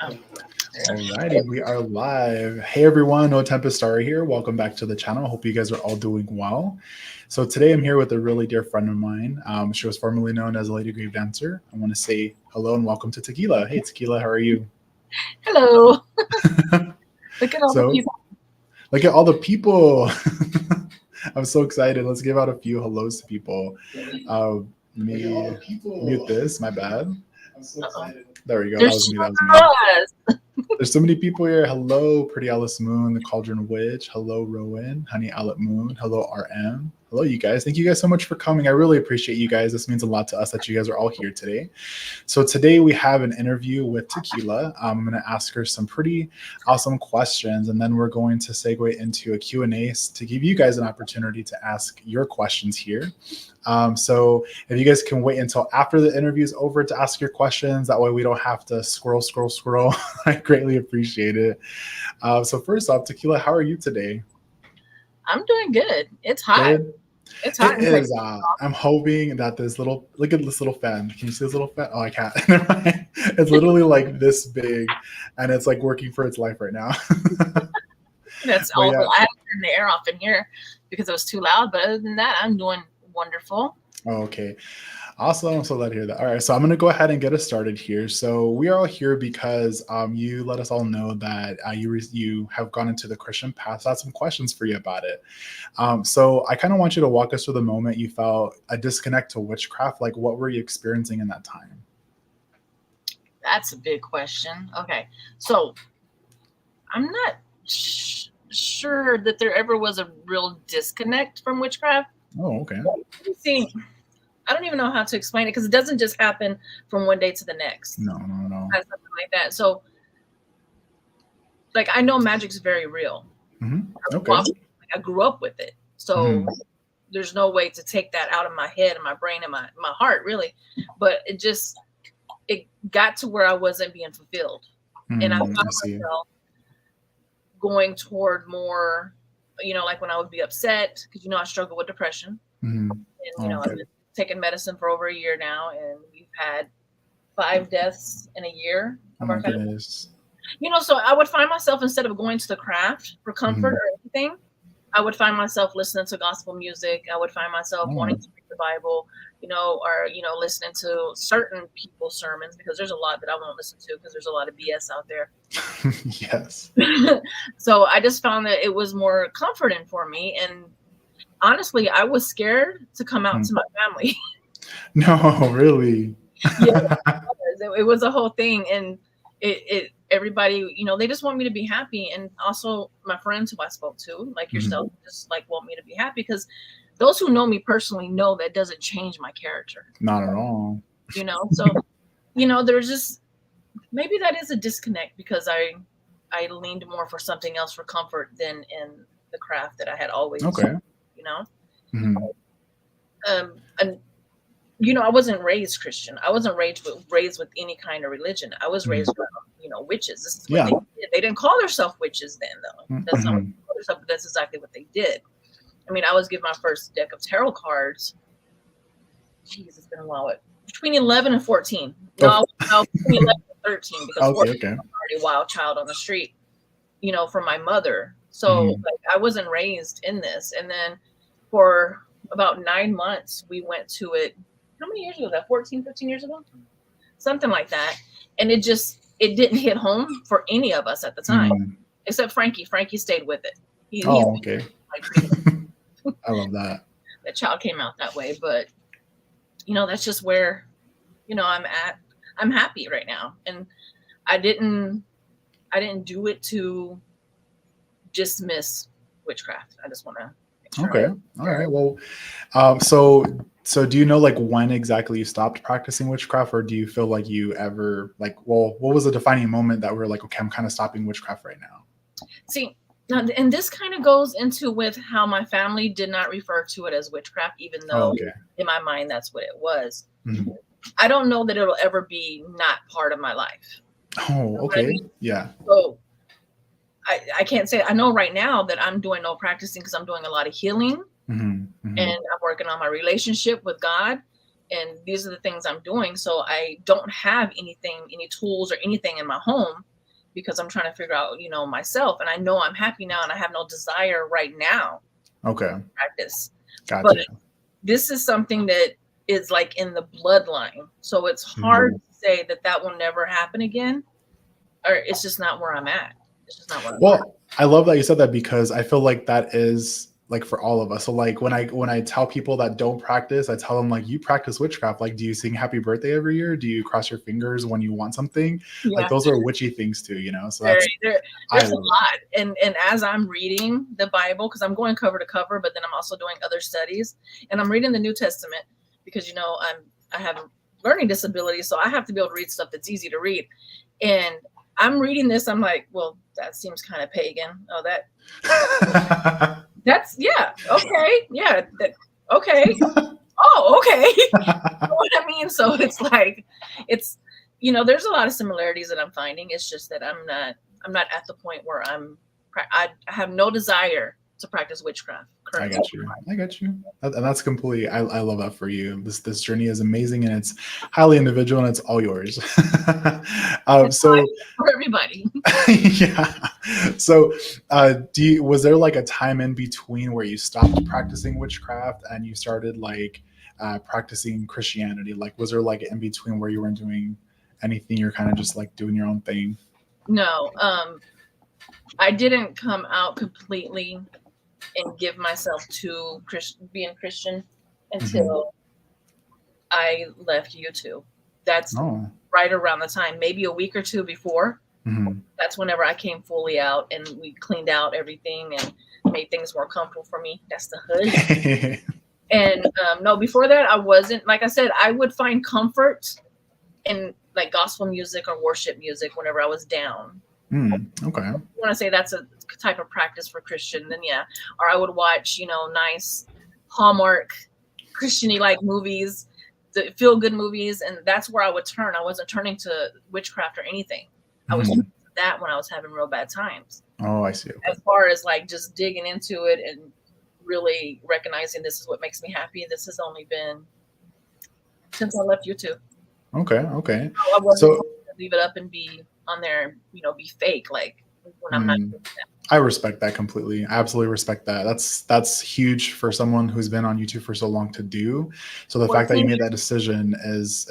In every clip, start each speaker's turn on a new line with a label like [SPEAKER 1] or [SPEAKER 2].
[SPEAKER 1] Um,
[SPEAKER 2] Alrighty, we are live. Hey everyone, No Tempest Star here. Welcome back to the channel. Hope you guys are all doing well. So today I'm here with a really dear friend of mine. She was formerly known as LadyGraveDancer. I want to say hello and welcome to Tequila. Hey Tequila, how are you?
[SPEAKER 1] Hello. Look at all the
[SPEAKER 2] So
[SPEAKER 1] people.
[SPEAKER 2] look at all the people. I'm so excited. Let's give out a few hellos to people. Let me mute this. My bad.
[SPEAKER 1] Uh-oh.
[SPEAKER 2] There we go. That
[SPEAKER 1] There's
[SPEAKER 2] was me.
[SPEAKER 1] sure
[SPEAKER 2] That was me.
[SPEAKER 1] was.
[SPEAKER 2] There's so many people here. Hello, Pretty Alice Moon, the Cauldron Witch. Hello, Rowan, Honey Outlet Moon. Hello, RM. Hello, you guys. Thank you guys so much for coming. I really appreciate you guys. This means a lot to us that you guys are all here today. So today we have an interview with Tequila. I'm going to ask her some pretty awesome questions, and then we're going to segue into a Q&A to give you guys an opportunity to ask your questions here. So if you guys can wait until after the interview is over to ask your questions, that way we don't have to scroll. I greatly appreciate it. So first off, Tequila, how are you today?
[SPEAKER 1] I'm doing good. It's hot.
[SPEAKER 2] Good.
[SPEAKER 1] It's hot
[SPEAKER 2] It
[SPEAKER 1] in Texas.
[SPEAKER 2] is. I'm hoping that this little look at this little fan. Can you see this little fan? Oh, I can't. Never mind. It's literally like this big, and it's like working for its life right now.
[SPEAKER 1] That's
[SPEAKER 2] But
[SPEAKER 1] all.
[SPEAKER 2] yeah.
[SPEAKER 1] I had to turn the air off in here because it was too loud. But other than that, I'm doing wonderful.
[SPEAKER 2] Oh, okay. Awesome. I'm so glad to hear that. All right. So I'm going to go ahead and get us started here. So we are all here because you let us all know that you have gone into the Christian path. So I have some questions for you about it. So I kind of want you to walk us through the moment you felt a disconnect to witchcraft. Like, what were you experiencing in that time?
[SPEAKER 1] That's a big question. Okay. So I'm not sure that there ever was a real disconnect from witchcraft.
[SPEAKER 2] Oh, okay.
[SPEAKER 1] See, I don't even know how to explain it because it doesn't just happen from one day to the next.
[SPEAKER 2] No.
[SPEAKER 1] Something like that. So, like, I know magic's very real.
[SPEAKER 2] Okay.
[SPEAKER 1] I grew up with it. So there's no way to take that out of my head and my brain and my heart, really. But it got to where I wasn't being fulfilled. And I found myself going toward more, like when I would be upset, because, I struggle with depression. And, I've been taking medicine for over a year now, and we've had 5 deaths in a year of our family.
[SPEAKER 2] Goodness.
[SPEAKER 1] So I would find myself, instead of going to the craft for comfort or anything, I would find myself listening to gospel music. I would find myself wanting to read the Bible, or, listening to certain people's sermons, because there's a lot that I won't listen to because there's a lot of BS out there.
[SPEAKER 2] Yes.
[SPEAKER 1] So I just found that it was more comforting for me. And honestly, I was scared to come out to my family.
[SPEAKER 2] No, really?
[SPEAKER 1] Yeah, it was a whole thing. And everybody, they just want me to be happy. And also my friends who I spoke to, like yourself, just like want me to be happy, because those who know me personally know that doesn't change my character.
[SPEAKER 2] Not at all.
[SPEAKER 1] So, there's just, maybe that is a disconnect, because I leaned more for something else for comfort than in the craft that I had always, and I wasn't raised Christian. I wasn't raised with any kind of religion. I was raised around, witches. This is what they did. They didn't call themselves witches then, though. That's not what they called themselves, but that's exactly what they did. I mean, I was given my first deck of tarot cards. Jeez, it's been a while. Between 11 and 14. No, between 11 and 13, because 14 I was already a wild child on the street, from my mother. So like, I wasn't raised in this. And then for about 9 months, we went to it. How many years ago was that? 14, 15 years ago? Something like that. And it didn't hit home for any of us at the time, except Frankie. Frankie stayed with it.
[SPEAKER 2] Okay. I love that.
[SPEAKER 1] That child came out that way. But, that's just where, I'm at. I'm happy right now. And I didn't do it to dismiss witchcraft. I just want to make sure.
[SPEAKER 2] Okay. All right. Well, so do you know like when exactly you stopped practicing witchcraft, or do you feel like you ever what was the defining moment that we're like, okay, I'm kind of stopping witchcraft right now?
[SPEAKER 1] See, and this kind of goes into with how my family did not refer to it as witchcraft, even though in my mind that's what it was. I don't know that it'll ever be not part of my life.
[SPEAKER 2] Oh, okay. I mean? Yeah.
[SPEAKER 1] So I can't say. I know right now that I'm doing no practicing because I'm doing a lot of healing, and I'm working on my relationship with God. and these are the things I'm doing. So I don't have any tools or anything in my home because I'm trying to figure out, myself. And I know I'm happy now and I have no desire right now
[SPEAKER 2] Okay.
[SPEAKER 1] to practice.
[SPEAKER 2] Gotcha.
[SPEAKER 1] But this is something that is like in the bloodline. So it's hard to say that will never happen again, or it's just not where I'm at. It's just not where I'm at.
[SPEAKER 2] I love that you said that, because I feel like that is like for all of us. So like when I tell people that don't practice, I tell them like, you practice witchcraft. Like, do you sing happy birthday every year? Do you cross your fingers when you want something? Yeah. Like those are witchy things too, So
[SPEAKER 1] there's a lot. And as I'm reading the Bible, because I'm going cover to cover, but then I'm also doing other studies, and I'm reading the New Testament because I have a learning disability, so I have to be able to read stuff that's easy to read. And I'm reading this, I'm like, well, that seems kind of pagan. Oh, that's okay. Yeah. Okay. Oh, okay. You know what I mean? So it's like, there's a lot of similarities that I'm finding. It's just that I'm not at the point where I have no desire to practice witchcraft currently.
[SPEAKER 2] I got you. And that's completely, I love that for you. This journey is amazing, and it's highly individual, and it's all yours.
[SPEAKER 1] So for everybody.
[SPEAKER 2] Yeah. So was there like a time in between where you stopped practicing witchcraft and you started like practicing Christianity? Like, was there like an in between where you weren't doing anything, you're kind of just like doing your own thing?
[SPEAKER 1] No. I didn't come out completely and give myself to being Christian until I left YouTube. That's right around the time, maybe a week or two before. That's whenever I came fully out, and we cleaned out everything and made things more comfortable for me. That's the hood. And no, before that, I wasn't. Like I said, I would find comfort in like gospel music or worship music whenever I was down.
[SPEAKER 2] Okay.
[SPEAKER 1] If you want to say that's a type of practice for Christian, then yeah. Or I would watch, nice Hallmark Christian-y like movies, the feel-good movies, and that's where I would turn. I wasn't turning to witchcraft or anything. I was turning to that when I was having real bad times.
[SPEAKER 2] Oh, I see. Okay.
[SPEAKER 1] As far as like just digging into it and really recognizing this is what makes me happy, this has only been since I left YouTube.
[SPEAKER 2] Okay.
[SPEAKER 1] I wasn't going to leave it up and be on there, be fake, like when I'm not doing that.
[SPEAKER 2] I respect that completely. I absolutely respect that. That's huge for someone who's been on YouTube for so long to do. So the fact that you made that decision is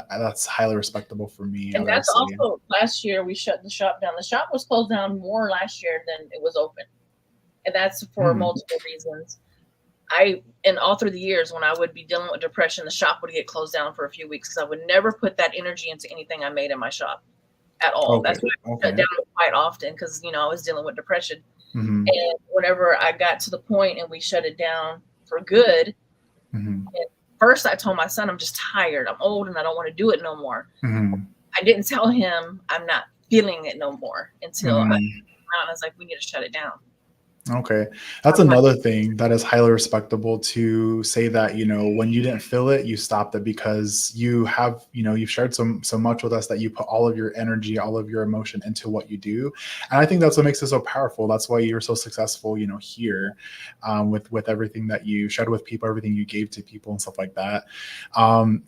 [SPEAKER 2] that's highly respectable for me.
[SPEAKER 1] And that's also last year we shut the shop down. The shop was closed down more last year than it was open, and that's for multiple reasons. And all through the years when I would be dealing with depression, the shop would get closed down for a few weeks because I would never put that energy into anything I made in my shop at all.
[SPEAKER 2] Okay.
[SPEAKER 1] That's why I shut down quite often, because I was dealing with depression.
[SPEAKER 2] And
[SPEAKER 1] whenever I got to the point and we shut it down for good, at first I told my son, I'm just tired. I'm old and I don't want to do it no more. I didn't tell him I'm not feeling it no more until I was like, we need to shut it down.
[SPEAKER 2] Okay. That's another thing that is highly respectable, to say that, when you didn't feel it, you stopped it, because you have, you've shared so much with us that you put all of your energy, all of your emotion into what you do. And I think that's what makes it so powerful. That's why you're so successful, here, with everything that you shared with people, everything you gave to people and stuff like that.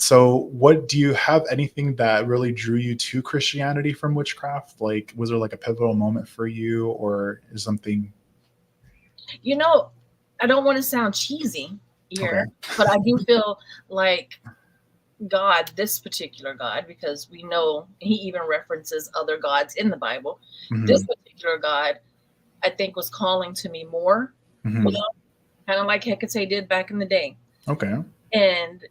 [SPEAKER 2] So do you have anything that really drew you to Christianity from witchcraft? Like, was there like a pivotal moment for you, or is something?
[SPEAKER 1] I don't want to sound cheesy here, but I do feel like God, this particular God, because we know he even references other gods in the Bible. This particular God, I think, was calling to me more, kind of like Hecate did back in the day.
[SPEAKER 2] Okay.
[SPEAKER 1] And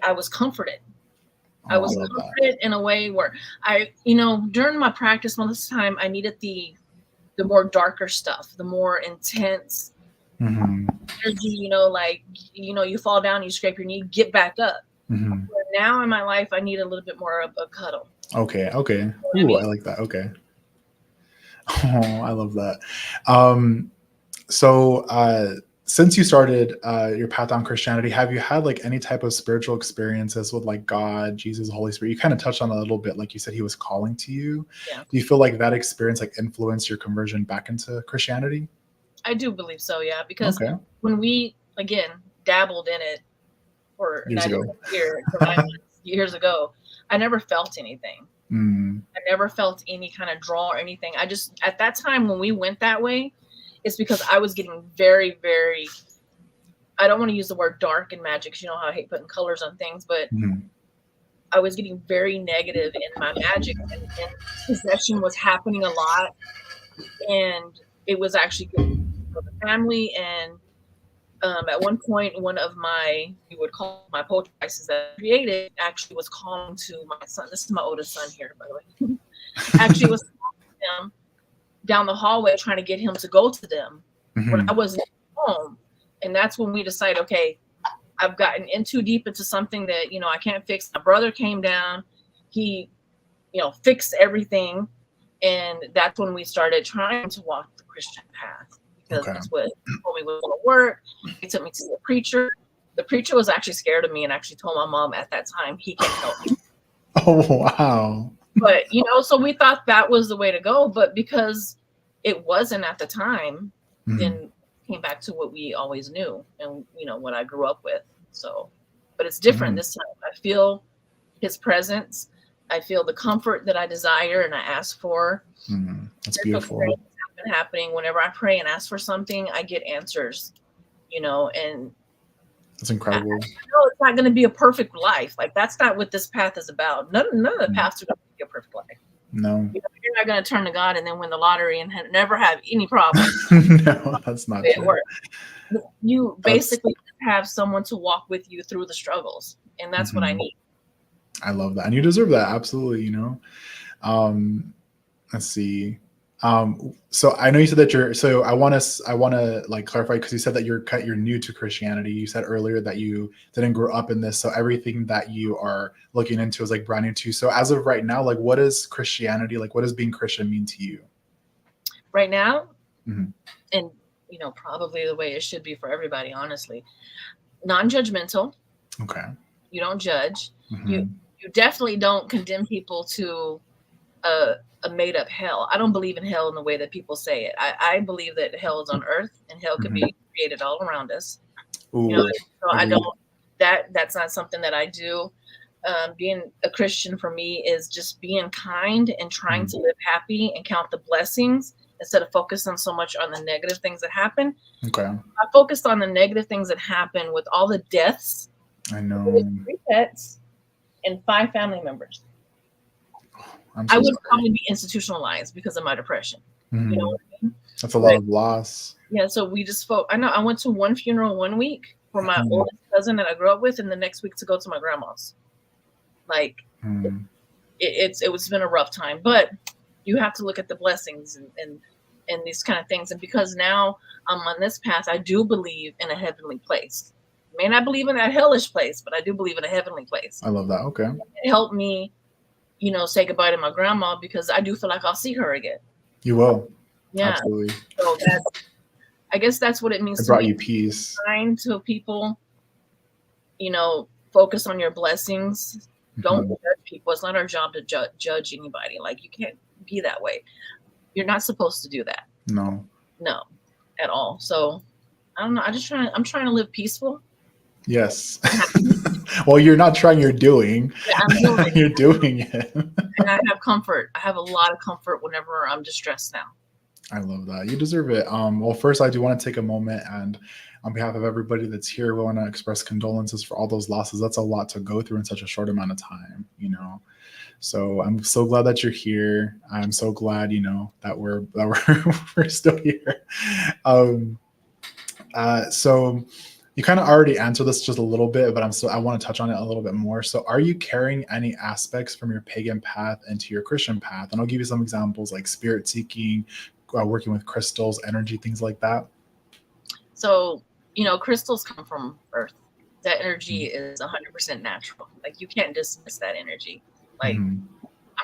[SPEAKER 1] I was comforted. I was comforted in a way where during my practice, most of the time I needed the more darker stuff, the more intense energy, you fall down, you scrape your knee, get back up. But now in my life, I need a little bit more of a cuddle.
[SPEAKER 2] Okay. Ooh, I like that. Okay. Oh, I love that. So since you started your path on Christianity, have you had like any type of spiritual experiences with like God, Jesus, Holy Spirit? You kind of touched on it a little bit, like you said, he was calling to you. Yeah. Do you feel like that experience like influenced your conversion back into Christianity?
[SPEAKER 1] I do believe so, yeah. Because when we, again, dabbled in it, for
[SPEAKER 2] years
[SPEAKER 1] not
[SPEAKER 2] ago.
[SPEAKER 1] even a year, for 9 months, years ago, I never felt anything. I never felt any kind of draw or anything. I just, at that time when we went that way, it's because I was getting very, very, I don't want to use the word dark in magic because you know how I hate putting colors on things, but I was getting very negative in my magic, and possession was happening a lot, and it was actually good for the family. And at one point, one of my, you would call my poetry devices that I created actually was calling to my son. This is my oldest son here, by the way. Actually was calling him down the hallway, trying to get him to go to them when I wasn't home. And that's when we decided, okay, I've gotten in too deep into something that, you know, I can't fix. My brother came down, he, you know, fixed everything. And that's when we started trying to walk the Christian path, because that's what told me was going to work. He took me to the preacher. The preacher was actually scared of me and actually told my mom at that time he can't help me.
[SPEAKER 2] Oh, wow.
[SPEAKER 1] But, you know, so we thought that was the way to go. But because it wasn't at the time, then came back to what we always knew and, you know, what I grew up with. So, but it's different this time. I feel his presence. I feel the comfort that I desire and I ask for.
[SPEAKER 2] That's beautiful.
[SPEAKER 1] Been happening whenever I pray and ask for something, I get answers, you know, and
[SPEAKER 2] that's incredible.
[SPEAKER 1] I know it's not going to be a perfect life. Like, that's not what this path is about. None of the paths are going to be a perfect life.
[SPEAKER 2] No,
[SPEAKER 1] you know, you're not going to turn to God and then win the lottery and never have any problems.
[SPEAKER 2] No, that's not true.
[SPEAKER 1] You basically have someone to walk with you through the struggles, and that's what I need.
[SPEAKER 2] I love that, and you deserve that, absolutely. You know, let's see. So I know you said that you're. So I want to like clarify, because you said that you're new to Christianity. You said earlier that you didn't grow up in this, so everything that you are looking into is like brand new to you. So as of right now, like, what is Christianity? Like, what does being Christian mean to you?
[SPEAKER 1] Right now, and you know, probably the way it should be for everybody, honestly. Non-judgmental.
[SPEAKER 2] Okay.
[SPEAKER 1] You don't judge. You definitely don't condemn people to a made-up hell. I don't believe in hell in the way that people say it. I believe that hell is on earth, and hell can be created all around us.
[SPEAKER 2] Ooh,
[SPEAKER 1] you know, so I don't. That's not something that I do. Being a Christian for me is just being kind and trying to live happy and count the blessings instead of focusing so much on the negative things that happen.
[SPEAKER 2] Okay.
[SPEAKER 1] I focused on the negative things that happen with all the deaths.
[SPEAKER 2] I know.
[SPEAKER 1] 3 pets and 5 family members.
[SPEAKER 2] I
[SPEAKER 1] would probably be institutionalized because of my depression. You know what I mean?
[SPEAKER 2] That's a lot of loss.
[SPEAKER 1] Yeah, so we just I know I went to one funeral 1 week for my oldest cousin that I grew up with, and the next week to go to my grandma's. Like, it's been a rough time, but you have to look at the blessings and these kind of things. And because now I'm on this path, I do believe in a heavenly place. I may not believe in that hellish place, but I do believe in a heavenly place.
[SPEAKER 2] I love that. Okay.
[SPEAKER 1] It helped me, you know, say goodbye to my grandma, because I do feel like I'll see her again.
[SPEAKER 2] You will.
[SPEAKER 1] Yeah.
[SPEAKER 2] Absolutely.
[SPEAKER 1] So I guess that's what it means.
[SPEAKER 2] It brought you peace.
[SPEAKER 1] Kind to people, you know, focus on your blessings. Don't judge people. It's not our job to judge anybody. Like, you can't be that way. You're not supposed to do that.
[SPEAKER 2] No,
[SPEAKER 1] at all. So I don't know. I'm trying to live peaceful.
[SPEAKER 2] Yes. Well, you're not trying, you're doing.
[SPEAKER 1] Yeah, I'm doing it.
[SPEAKER 2] You're doing it.
[SPEAKER 1] And I have comfort. I have a lot of comfort whenever I'm distressed now.
[SPEAKER 2] I love that. You deserve it. Well, first, I do want to take a moment, and on behalf of everybody that's here, we want to express condolences for all those losses. That's a lot to go through in such a short amount of time, you know. So I'm so glad that you're here. I'm so glad, you know, that we're we're still here. So you kind of already answered this just a little bit, but I want to touch on it a little bit more. So are you carrying any aspects from your pagan path into your Christian path? And I'll give you some examples, like spirit seeking, working with crystals, energy, things like that. So,
[SPEAKER 1] you know, crystals come from earth. That energy is 100% natural. Like, you can't dismiss that energy. Like, I'm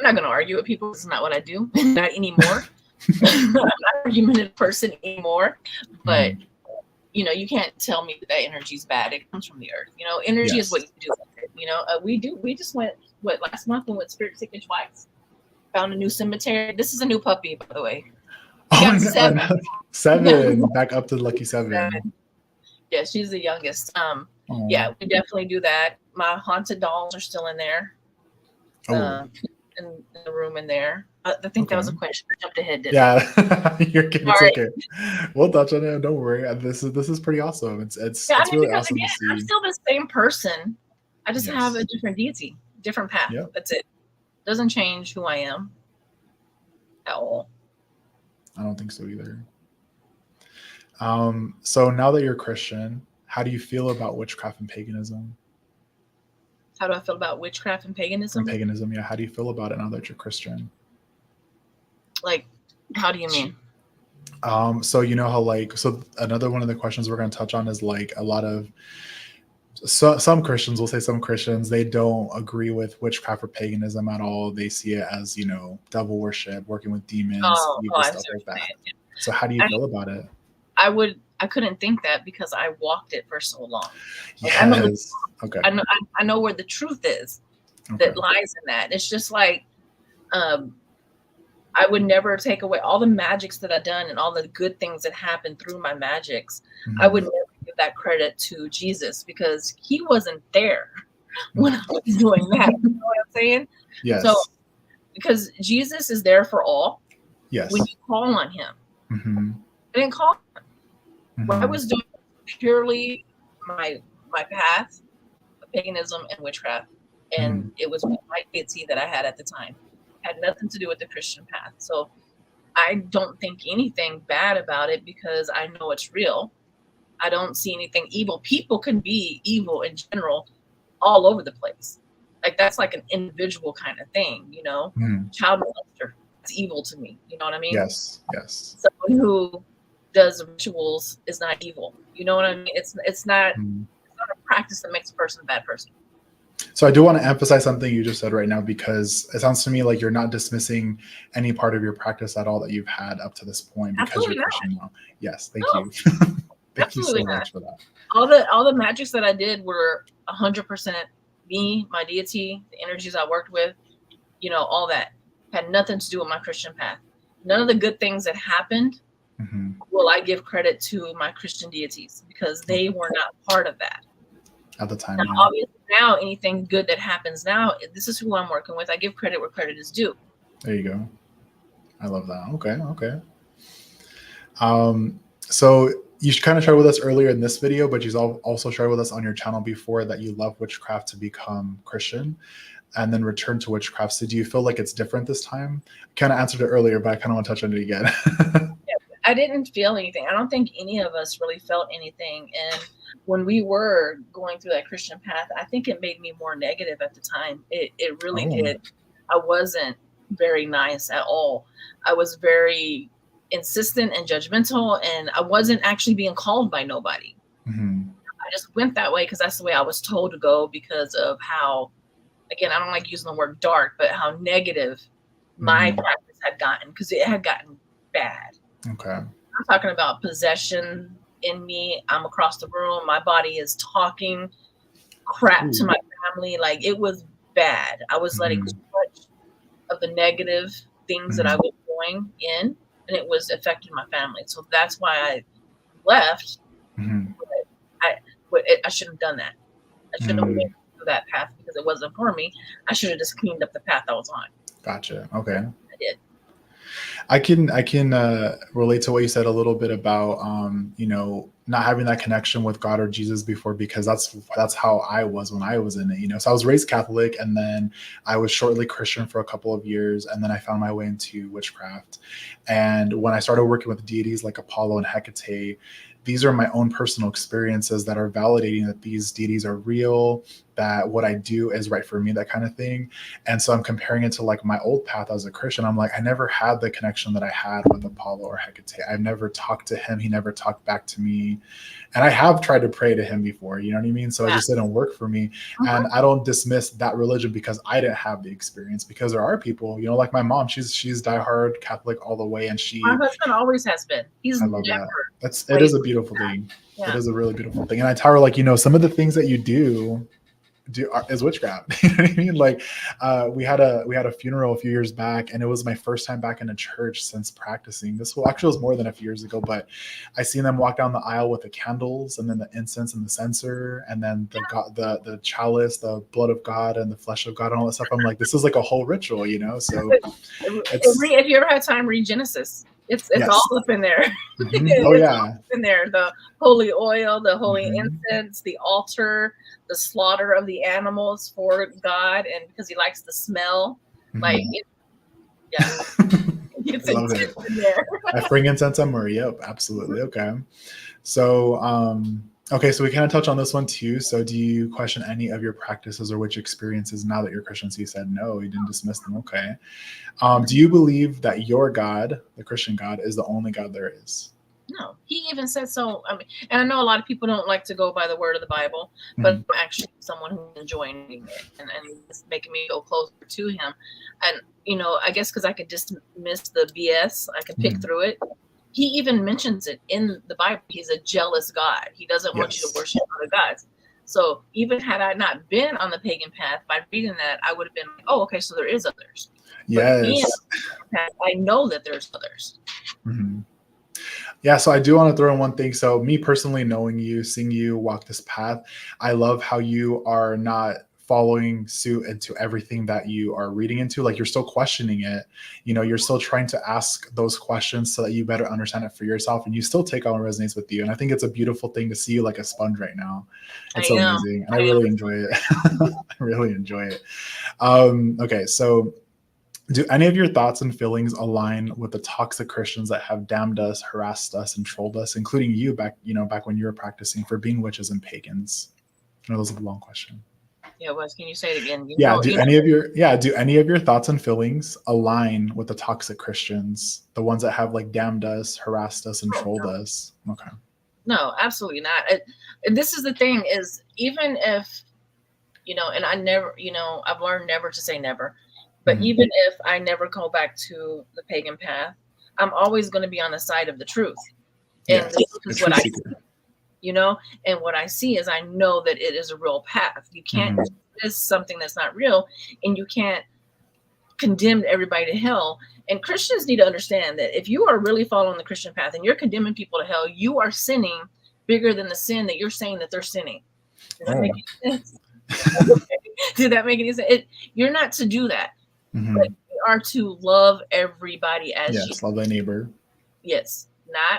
[SPEAKER 1] not going to argue with people. It's not what I do. Not anymore. I'm not an argumentative person anymore. But you know, you can't tell me that energy is bad. It comes from the earth. You know, energy is what you do with it. You know, we just went, last month we went spirit seeking twice. Found a new cemetery. This is a new puppy, by the way.
[SPEAKER 2] Oh, 7. Back up to the lucky 7.
[SPEAKER 1] Yeah, she's the youngest.
[SPEAKER 2] Oh.
[SPEAKER 1] Yeah, we definitely do that. My haunted dolls are still in there. In the room in there. I think that was a question. I jumped ahead, didn't
[SPEAKER 2] I? You're kidding. It's
[SPEAKER 1] right.
[SPEAKER 2] Okay. We'll touch on it. Don't worry. This is pretty awesome. It's really awesome to see.
[SPEAKER 1] I'm still the same person. I just have a different deity, different path. Yep. That's it. Doesn't change who I am at all.
[SPEAKER 2] I don't think so either. So now that you're Christian, how do you feel about witchcraft and paganism?
[SPEAKER 1] How do I feel about witchcraft and paganism?
[SPEAKER 2] Paganism, yeah. How do you feel about it now that you're Christian?
[SPEAKER 1] Like, how do you mean?
[SPEAKER 2] So you know how so another one of the questions we're going to touch on is like a lot of some Christians will say some Christians, they don't agree with witchcraft or paganism at all. They see it as, devil worship, working with demons, evil stuff like that. Yeah. So how do you feel about it?
[SPEAKER 1] I couldn't think that because I walked it for so long.
[SPEAKER 2] Yes. Okay.
[SPEAKER 1] I know where the truth is that lies in that. It's just like, I would never take away all the magics that I've done and all the good things that happened through my magics. Mm-hmm. I would never give that credit to Jesus because he wasn't there when I was doing that. You know what I'm saying?
[SPEAKER 2] Yes.
[SPEAKER 1] So, because Jesus is there for all.
[SPEAKER 2] Yes.
[SPEAKER 1] When you call on him.
[SPEAKER 2] Mm-hmm.
[SPEAKER 1] I didn't call him. Mm-hmm. What I was doing purely my path of paganism and witchcraft. And it was my deity that I had at the time. Had nothing to do with the Christian path. So I don't think anything bad about it because I know it's real. I don't see anything evil. People can be evil in general all over the place. Like that's like an individual kind of thing, Child molester, it's evil to me. You know what I mean?
[SPEAKER 2] Yes, yes.
[SPEAKER 1] Someone who does rituals is not evil. You know what I mean? It's not a practice that makes a person a bad person.
[SPEAKER 2] So I do want to emphasize something you just said right now, because it sounds to me like you're not dismissing any part of your practice at all that you've had up to this point because
[SPEAKER 1] Absolutely
[SPEAKER 2] you're Christian now. Yes, thank you. Thank you so much for that.
[SPEAKER 1] All the magics that I did were 100% me, my deity, the energies I worked with, all that had nothing to do with my Christian path. None of the good things that happened will I give credit to my Christian deities because they were not part of that.
[SPEAKER 2] At the time.
[SPEAKER 1] Now, obviously, now anything good that happens now, this is who I'm working with. I give credit where credit is due.
[SPEAKER 2] There you go. I love that. Okay. So you kind of shared with us earlier in this video, but you've also shared with us on your channel before that you love witchcraft to become Christian and then return to witchcraft. So do you feel like it's different this time? I kind of answered it earlier, but I kind of want to touch on it again.
[SPEAKER 1] I didn't feel anything. I don't think any of us really felt anything. And when we were going through that Christian path, I think it made me more negative at the time. It really did. I wasn't very nice at all. I was very insistent and judgmental, and I wasn't actually being called by nobody. I just went that way because that's the way I was told to go because of how, again, I don't like using the word dark, but how negative my practice had gotten because it had gotten bad.
[SPEAKER 2] Okay.
[SPEAKER 1] I'm talking about possession in me. I'm across the room. My body is talking crap to my family. Like it was bad. I was letting too much of the negative things that I was doing in, and it was affecting my family. So that's why I left. But I shouldn't have done that. I shouldn't have went through that path because it wasn't for me. I should have just cleaned up the path I was on.
[SPEAKER 2] Gotcha. Okay.
[SPEAKER 1] I did.
[SPEAKER 2] I can relate to what you said a little bit about, not having that connection with God or Jesus before, because that's how I was when I was in it, So I was raised Catholic, and then I was shortly Christian for a couple of years, and then I found my way into witchcraft. And when I started working with deities like Apollo and Hecate, these are my own personal experiences that are validating that these deities are real, that what I do is right for me, that kind of thing. And so I'm comparing it to like my old path as a Christian. I'm like, I never had the connection that I had with Apollo or Hecate. I've never talked to him. He never talked back to me. And I have tried to pray to him before, you know what I mean? So it just didn't work for me. And I don't dismiss that religion because I didn't have the experience, because there are people, like my mom, she's diehard Catholic all the way. And
[SPEAKER 1] my husband always has been. He's
[SPEAKER 2] I love never that. It is a beautiful thing. Yeah. It is a really beautiful thing. And I tell her, like, some of the things that you do is witchcraft. You know what I mean? Like, we had a funeral a few years back, and it was my first time back in a church since practicing. This was more than a few years ago, but I seen them walk down the aisle with the candles, and then the incense and the censer, and then the chalice, the blood of God and the flesh of God, and all that stuff. I'm like, this is like a whole ritual, you know? So
[SPEAKER 1] if you ever had time, read Genesis. It's yes. all up in there.
[SPEAKER 2] Mm-hmm. Oh yeah,
[SPEAKER 1] in there. The holy oil, the holy incense, the altar, the slaughter of the animals for God, and because He likes the smell. Like, it's
[SPEAKER 2] love it. In there. I frankincense and myrrh. Yep, absolutely. Okay. So, okay, so we kind of touch on this one too. So do you question any of your practices or witch experiences now that you're Christian? So you said no, you didn't dismiss them. Okay. Do you believe that your God, the Christian God, is the only God there is?
[SPEAKER 1] No, He even said so. I mean, and I know a lot of people don't like to go by the word of the Bible, but I'm actually someone who's enjoying it and it's making me go closer to Him. And, you know, I guess because I could dismiss the BS, I can pick through it. He even mentions it in the Bible. He's a jealous God. He doesn't want you to worship other gods. So even had I not been on the pagan path, by reading that, I would have been like, oh, okay, so there is others.
[SPEAKER 2] Yes.
[SPEAKER 1] But I know that there's others.
[SPEAKER 2] Mm-hmm. Yeah, so I do want to throw in one thing. So me personally, knowing you, seeing you walk this path, I love how you are not following suit into everything that you are reading into. Like, you're still questioning it. You know, you're still trying to ask those questions so that you better understand it for yourself, and you still take on what resonates with you. And I think it's a beautiful thing to see you like a sponge right now. It's so amazing. And I really enjoy it. I really enjoy it. Okay, so do any of your thoughts and feelings align with the toxic Christians that have damned us, harassed us, and trolled us, including you back when you were practicing, for being witches and pagans? I know that was a long question.
[SPEAKER 1] Yeah, Wes, can you say it again?
[SPEAKER 2] Do any of your thoughts and feelings align with the toxic Christians, the ones that have like damned us, harassed us, and trolled us? Okay.
[SPEAKER 1] No, absolutely not. And this is the thing is, even if, and I never, I've learned never to say never, but even if I never go back to the pagan path, I'm always going to be on the side of the truth. And this is what I see. And what I see is I know that it is a real path. You can't dismiss something that's not real, and you can't condemn everybody to hell. And Christians need to understand that if you are really following the Christian path and you're condemning people to hell, you are sinning bigger than the sin that you're saying that they're sinning. Does that make any sense? Did that make any sense? You're not to do that. But we are to love everybody as you.
[SPEAKER 2] Yes, love thy neighbor.
[SPEAKER 1] Yes.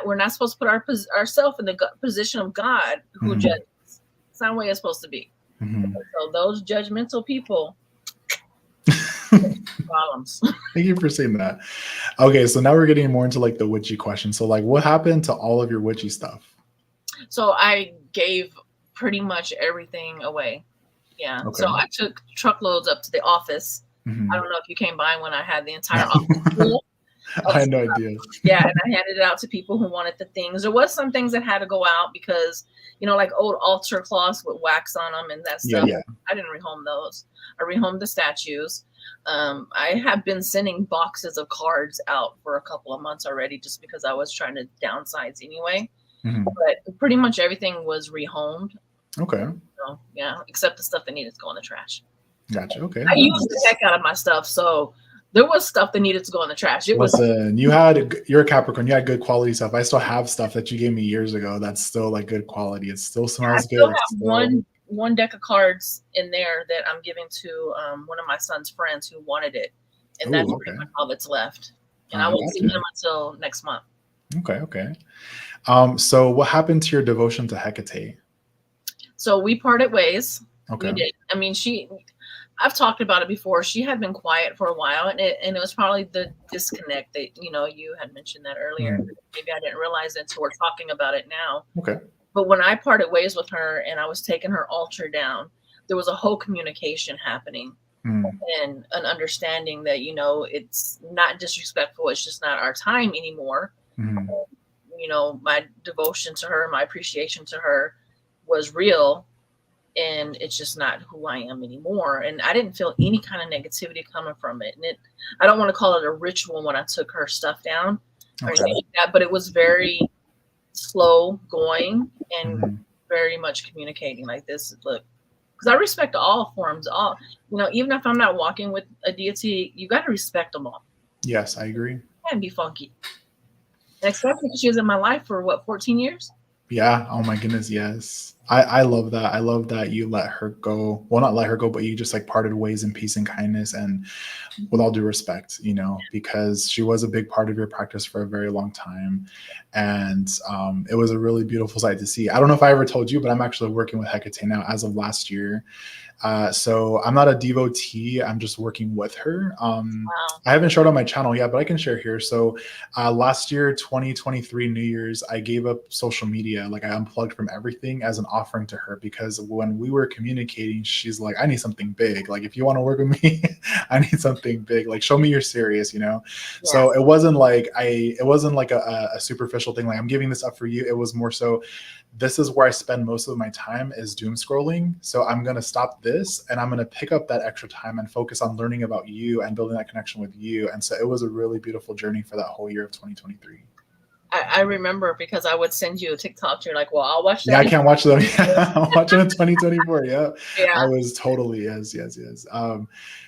[SPEAKER 1] We're not supposed to put ourselves in the position of God who judges. It's not the way it's supposed to be. So those judgmental people, problems.
[SPEAKER 2] Thank you for saying that. Okay, so now we're getting more into like the witchy question. So like, what happened to all of your witchy stuff?
[SPEAKER 1] So I gave pretty much everything away. Yeah. Okay. So I took truckloads up to the office. I don't know if you came by when I had the entire office full.
[SPEAKER 2] I had no idea.
[SPEAKER 1] Yeah, and I handed it out to people who wanted the things. There was some things that had to go out because, like old altar cloths with wax on them and that stuff. Yeah. I didn't rehome those. I rehomed the statues. I have been sending boxes of cards out for a couple of months already just because I was trying to downsize anyway. But pretty much everything was rehomed.
[SPEAKER 2] Okay.
[SPEAKER 1] So, yeah, except the stuff that needed to go in the trash.
[SPEAKER 2] Gotcha. Okay.
[SPEAKER 1] I used the heck out of my stuff, so there was stuff that needed to go in the trash.
[SPEAKER 2] Listen, you're a Capricorn. You had good quality stuff. I still have stuff that you gave me years ago that's still like good quality. It still smells good.
[SPEAKER 1] I still have one deck of cards in there that I'm giving to one of my son's friends who wanted it, and that's pretty much all that's left. And I won't see him until next month.
[SPEAKER 2] Okay. So what happened to your devotion to Hecate?
[SPEAKER 1] So we parted ways.
[SPEAKER 2] Okay.
[SPEAKER 1] We did. I mean, I've talked about it before. She had been quiet for a while, and it was probably the disconnect that, you had mentioned that earlier. Maybe I didn't realize it until we're talking about it now.
[SPEAKER 2] Okay.
[SPEAKER 1] But when I parted ways with her and I was taking her altar down, there was a whole communication happening and an understanding that, it's not disrespectful. It's just not our time anymore. My devotion to her, my appreciation to her was real. And it's just not who I am anymore. And I didn't feel any kind of negativity coming from it. And I don't want to call it a ritual when I took her stuff down or anything like that, but it was very slow going and very much communicating like this. Look, because I respect all forms. All, you know, even if I'm not walking with a deity, you got to respect them all.
[SPEAKER 2] Yes, I agree.
[SPEAKER 1] Can't be funky. And especially because she was in my life for what, 14 years?
[SPEAKER 2] Yeah. Oh my goodness. Yes. I love that. I love that you let her go. Well, not let her go, but you just like parted ways in peace and kindness and with all due respect, you know, because she was a big part of your practice for a very long time. And it was a really beautiful sight to see. I don't know if I ever told you, but I'm actually working with Hecate now as of last year. So I'm not a devotee. I'm just working with her.
[SPEAKER 1] Wow.
[SPEAKER 2] I haven't showed on my channel yet, but I can share here. So last year, 2023 New Year's, I gave up social media. Like I unplugged from everything as an offering to her, because when we were communicating, she's like, I need something big. Like if you want to work with me, I need something big. Like show me you're serious, you know? Yeah. So it wasn't like a superficial thing. Like I'm giving this up for you. It was more so, this is where I spend most of my time is doom scrolling. So I'm going to stop this and I'm going to pick up that extra time and focus on learning about you and building that connection with you. And so it was a really beautiful journey for that whole year of 2023.
[SPEAKER 1] I remember because I would send you a TikTok. You're like, well, I'll watch that.
[SPEAKER 2] Yeah, I can't watch them. I'll watch them in 2024. Yeah.
[SPEAKER 1] Yeah.
[SPEAKER 2] I was totally, yes.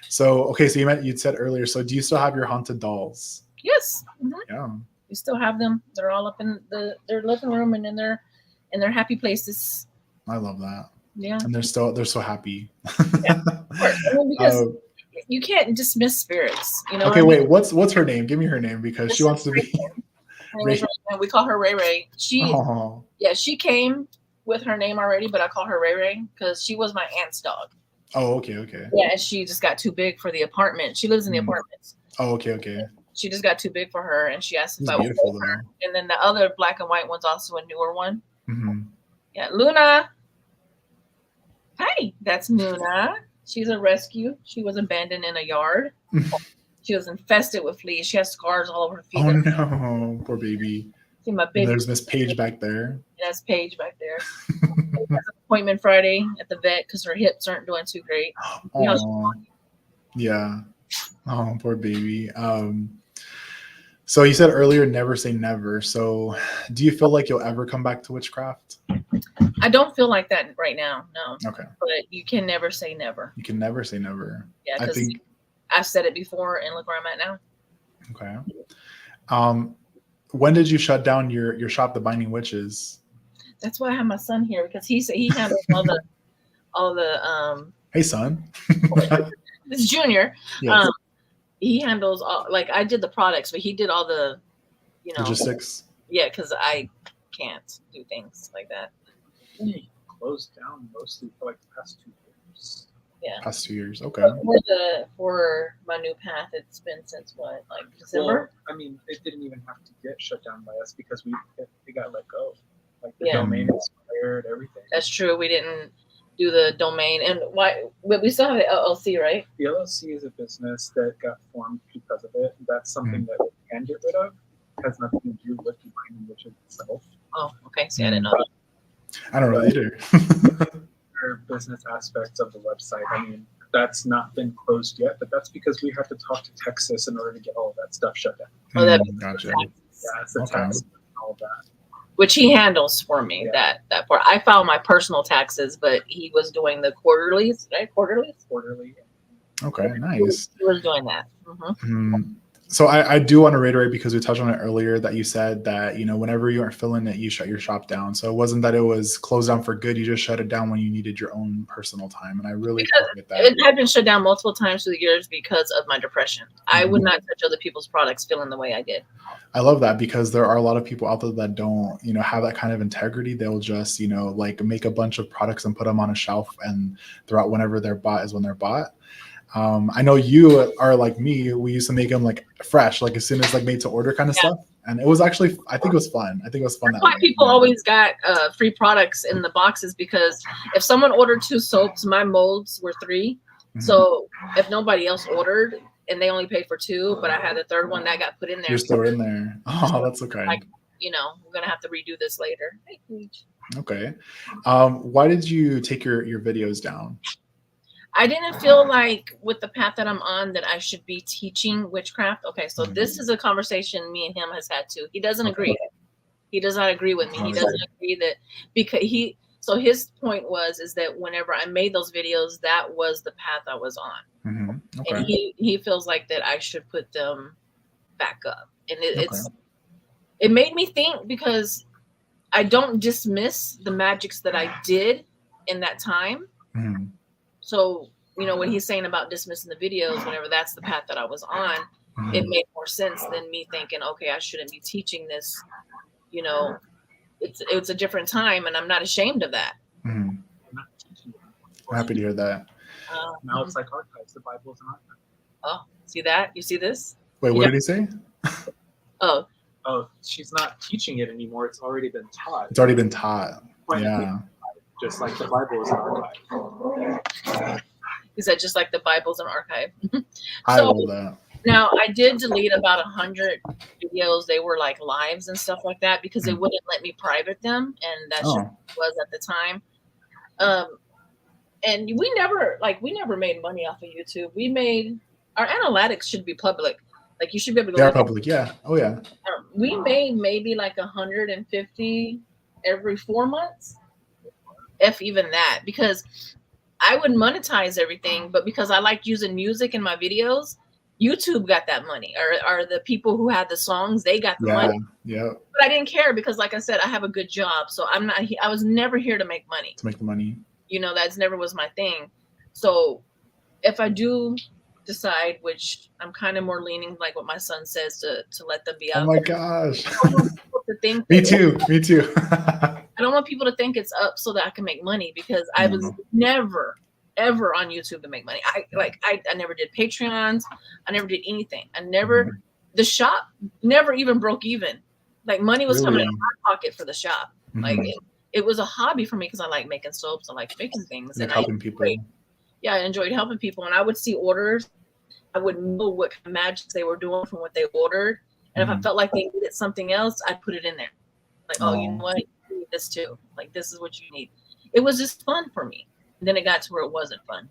[SPEAKER 2] So, okay. So you'd said earlier, so do you still have your haunted dolls?
[SPEAKER 1] Yes. Mm-hmm.
[SPEAKER 2] Yeah.
[SPEAKER 1] We still have them. They're all up in their living room and in their happy places.
[SPEAKER 2] I love that.
[SPEAKER 1] Yeah.
[SPEAKER 2] And they're so happy.
[SPEAKER 1] Yeah, of course. I mean, because you can't dismiss spirits. You know.
[SPEAKER 2] Okay, wait. What's her name? Give me her name, because she wants to be.
[SPEAKER 1] We call her Ray Ray. She came with her name already, but I call her Ray Ray because she was my aunt's dog.
[SPEAKER 2] Oh, okay.
[SPEAKER 1] Yeah, and she just got too big for the apartment. She lives in the apartments.
[SPEAKER 2] Oh, okay.
[SPEAKER 1] She just got too big for her, and she asked if I would hold her. And then the other black and white one's also a newer one.
[SPEAKER 2] Mm-hmm.
[SPEAKER 1] Yeah, Luna. Hi, that's Luna. She's a rescue. She was abandoned in a yard. She was infested with fleas. She has scars all over her feet.
[SPEAKER 2] Oh no, poor baby.
[SPEAKER 1] See my baby.
[SPEAKER 2] There's Miss Paige back there.
[SPEAKER 1] Yeah, that's Paige back there. Appointment Friday at the vet because her hips aren't doing too great.
[SPEAKER 2] Yeah. Oh, poor baby. So you said earlier, never say never. So do you feel like you'll ever come back to witchcraft?
[SPEAKER 1] I don't feel like that right now. No.
[SPEAKER 2] Okay.
[SPEAKER 1] But you can never say never.
[SPEAKER 2] You can never say never.
[SPEAKER 1] Yeah, because I've said it before, and look where I'm at now.
[SPEAKER 2] Okay. When did you shut down your shop, The Binding Witches?
[SPEAKER 1] That's why I have my son here, because he handles all the
[SPEAKER 2] Hey son.
[SPEAKER 1] This is Junior.
[SPEAKER 2] Yes.
[SPEAKER 1] He handles all, like I did the products, but he did all the,
[SPEAKER 2] logistics.
[SPEAKER 1] Yeah, because I can't do things like that.
[SPEAKER 3] Closed down mostly for like the past 2 years.
[SPEAKER 1] Yeah.
[SPEAKER 2] Past 2 years. Okay.
[SPEAKER 1] For my new path, it's been since what, like December?
[SPEAKER 3] Well, I mean, it didn't even have to get shut down by us because it got let go. Like the domain expired, everything.
[SPEAKER 1] That's true. We didn't do the domain, and why? But we still have the LLC, right?
[SPEAKER 3] The LLC is a business that got formed because of it. That's something that we can get rid of. It has nothing to do with the Binding Witches itself.
[SPEAKER 1] Oh, okay. See, I didn't know that.
[SPEAKER 2] I don't know either.
[SPEAKER 3] Business aspects of the website. I mean, that's not been closed yet, but that's because we have to talk to Texas in order to get all of that stuff shut down.
[SPEAKER 1] Oh,
[SPEAKER 2] gotcha.
[SPEAKER 3] Yeah, it's the tax and all of that.
[SPEAKER 1] Which he handles for me, that part. I file my personal taxes, but he was doing the quarterlies, right? Quarterly.
[SPEAKER 2] Okay, nice.
[SPEAKER 1] He was doing that. Mm-hmm.
[SPEAKER 2] So I do want to reiterate, because we touched on it earlier, that you said that, whenever you aren't feeling it, you shut your shop down. So it wasn't that it was closed down for good. You just shut it down when you needed your own personal time. And I really appreciate that.
[SPEAKER 1] It had been shut down multiple times through the years because of my depression. I would not touch other people's products feeling the way I did.
[SPEAKER 2] I love that, because there are a lot of people out there that don't, have that kind of integrity. They'll just, like make a bunch of products and put them on a shelf, and throughout whenever they're bought is when they're bought. I know you are like me. We used to make them like fresh, like as soon as like made to order kind of stuff. And it was actually, I think it was fun. That's
[SPEAKER 1] why people always got free products in the boxes, because if someone ordered 2 soaps, my molds were 3. Mm-hmm. So if nobody else ordered and they only paid for 2, but I had the 3rd one that got put in there.
[SPEAKER 2] You're still in there. Oh, that's okay.
[SPEAKER 1] Like, we're going to have to redo this later.
[SPEAKER 2] Okay. Why did you take your videos down?
[SPEAKER 1] I didn't feel like with the path that I'm on that I should be teaching witchcraft. Okay, so this is a conversation me and him has had too. He doesn't agree. He does not agree with me. He doesn't agree that, because So his point is that whenever I made those videos, that was the path I was on.
[SPEAKER 2] Okay.
[SPEAKER 1] And he feels like that I should put them back up. And it made me think, because I don't dismiss the magics that I did in that time. So, you know, what he's saying about dismissing the videos, whenever that's the path that I was on, it made more sense than me thinking, okay, I shouldn't be teaching this. You know, it's a different time, and I'm not ashamed of that.
[SPEAKER 2] I'm happy to hear that.
[SPEAKER 3] Now it's like archives. The Bible is an archive.
[SPEAKER 1] Oh, see that? You see this?
[SPEAKER 2] Wait, what did he say?
[SPEAKER 3] Oh, she's not teaching it anymore. It's already been taught.
[SPEAKER 2] It's already been taught. Yeah.
[SPEAKER 3] Just like the Bible is an archive.
[SPEAKER 1] He said, just like the Bible's an archive.
[SPEAKER 2] I love that.
[SPEAKER 1] Now, I did delete about 100 videos. They were like lives and stuff like that, because they wouldn't let me private them, and that's just what it was at the time. And we never made money off of YouTube. We made, our analytics should be public. Like, you should be able to go.
[SPEAKER 2] They're public, yeah. Oh yeah.
[SPEAKER 1] We made maybe like 150 every 4 months, if even that, because I would monetize everything, but because I like using music in my videos, YouTube got that money, or the people who had the songs, they got the money.
[SPEAKER 2] Yeah.
[SPEAKER 1] But I didn't care, because, like I said, I have a good job, so I was never here to make money.
[SPEAKER 2] To make the money.
[SPEAKER 1] You know, that's never was my thing. So if I do decide, which I'm kind of more leaning like what my son says, to let them be out.
[SPEAKER 2] Oh my gosh.
[SPEAKER 1] To think
[SPEAKER 2] Me too.
[SPEAKER 1] I don't want people to think it's up so that I can make money, because I was never ever on YouTube to make money. I never did Patreons. I never did anything. I never, the shop never even broke even. Like, money was coming out of my pocket for the shop. Like, it was a hobby for me, because I like making soaps. I like making things.
[SPEAKER 2] And helping people.
[SPEAKER 1] I enjoyed helping people. And I would see orders. I would know what kind of magic they were doing from what they ordered. And if I felt like they needed something else, I'd put it in there. Like, oh, you know what? You need this too. Like, this is what you need. It was just fun for me. And then it got to where it wasn't fun.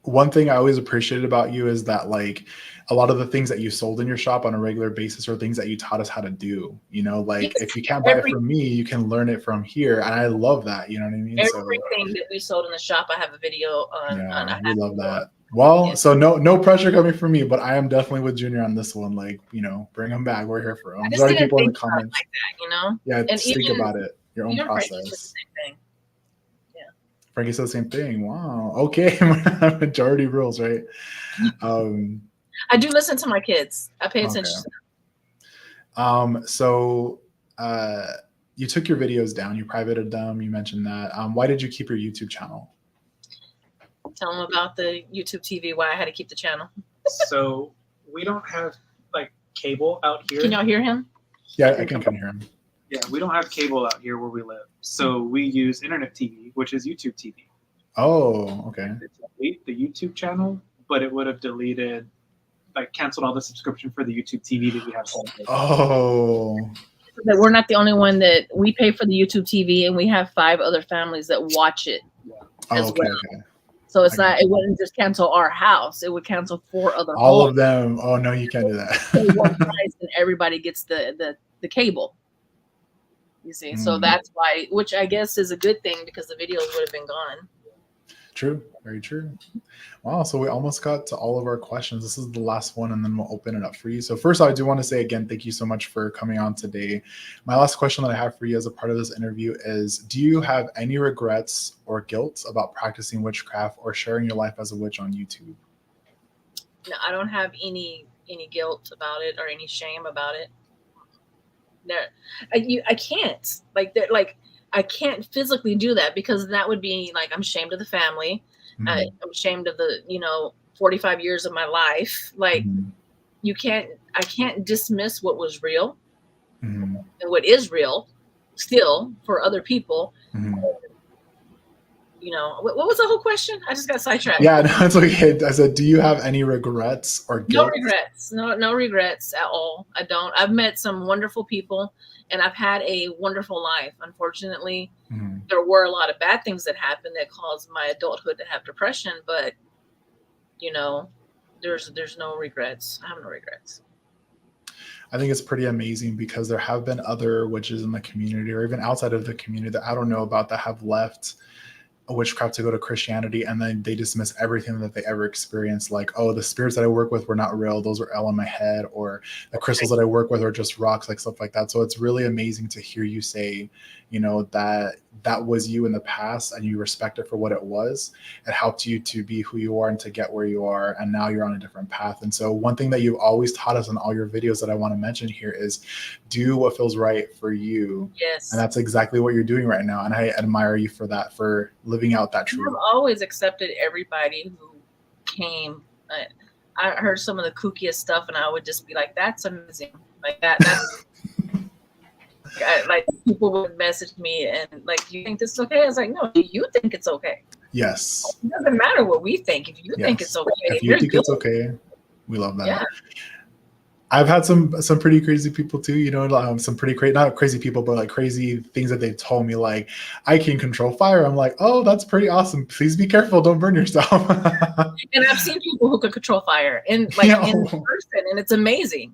[SPEAKER 2] One thing I always appreciated about you is that, like, a lot of the things that you sold in your shop on a regular basis are things that you taught us how to do. You know, like, if you can't buy it from me, you can learn it from here. And I love that. You know what I mean?
[SPEAKER 1] Everything that we sold in the shop, I have a video on.
[SPEAKER 2] Yeah, we love that. Well, so no pressure coming from me, but I am definitely with Junior on this one. Like, you know, bring him back. We're here for him. There's already people in the comments.
[SPEAKER 1] Like that, you know?
[SPEAKER 2] Yeah,
[SPEAKER 1] and
[SPEAKER 2] think about it. Your own process. Frankie said the same thing. Wow. Okay. Majority rules, right?
[SPEAKER 1] I do listen to my kids. I pay attention to
[SPEAKER 2] them. So you took your videos down. You privated them. You mentioned that. Why did you keep your YouTube channel?
[SPEAKER 1] Tell them about the YouTube TV, why I had to keep the channel.
[SPEAKER 3] So we don't have, like, cable out here.
[SPEAKER 1] Can y'all hear him?
[SPEAKER 2] Yeah, I can hear him.
[SPEAKER 3] Yeah, we don't have cable out here where we live. So we use internet TV, which is YouTube TV.
[SPEAKER 2] Oh, okay.
[SPEAKER 3] It's the YouTube channel, but it would have deleted, like, canceled all the subscription for the YouTube TV that we have.
[SPEAKER 2] Oh.
[SPEAKER 1] That we're not the only one that we pay for the YouTube TV, and we have 5 other families that watch it as well. Okay. So it's not, it wouldn't just cancel our house. It would cancel 4 other
[SPEAKER 2] all
[SPEAKER 1] homes.
[SPEAKER 2] Of them. Oh, no, you can't do that.
[SPEAKER 1] So one price and everybody gets the cable. You see, so that's why, which I guess is a good thing, because the videos would have been gone.
[SPEAKER 2] True. Very true. Wow. So we almost got to all of our questions. This is the last one, and then we'll open it up for you. So first, I do want to say again, thank you so much for coming on today. My last question that I have for you as a part of this interview is, do you have any regrets or guilt about practicing witchcraft or sharing your life as a witch on YouTube?
[SPEAKER 1] No, I don't have any guilt about it or any shame about it. No, I can't. I can't physically do that, because that would be like, I'm ashamed of the family. I'm ashamed of the 45 years of my life. Like, I can't dismiss what was real and what is real still for other people. What was the whole question? I just got sidetracked.
[SPEAKER 2] Yeah, no, it's okay. I said, do you have any regrets or guilt?
[SPEAKER 1] No regrets. No regrets at all. I don't. I've met some wonderful people, and I've had a wonderful life. Unfortunately, there were a lot of bad things that happened that caused my adulthood to have depression, but there's no regrets. I have no regrets.
[SPEAKER 2] I think it's pretty amazing because there have been other witches in the community or even outside of the community that I don't know about that have left witchcraft to go to Christianity, and then they dismiss everything that they ever experienced, like, oh, the spirits that I work with were not real, those were all in my head, or the crystals that I work with are just rocks, like stuff like that. So it's really amazing to hear you say, you know, that was you in the past and you respect it for what it was. It helped you to be who you are and to get where you are, and now you're on a different path. And so one thing that you've always taught us in all your videos that I want to mention here is do what feels right for you.
[SPEAKER 1] Yes.
[SPEAKER 2] And that's exactly what you're doing right now, and I admire you for that, for living out that truth.
[SPEAKER 1] I've always accepted everybody who came. I heard some of the kookiest stuff, and I would just be like, "That's amazing!" Like that's like people would message me and like, "You think this is okay?" I was like, "No, do you think it's okay?"
[SPEAKER 2] Yes.
[SPEAKER 1] It doesn't matter what we think. If you think it's okay,
[SPEAKER 2] if you think it's okay, we love that.
[SPEAKER 1] Yeah.
[SPEAKER 2] I've had some pretty crazy people too, you know, some pretty crazy, not crazy people, but like crazy things that they've told me, like, I can control fire. I'm like, oh, that's pretty awesome. Please be careful. Don't burn yourself.
[SPEAKER 1] And I've seen people who can control fire in person, and it's amazing.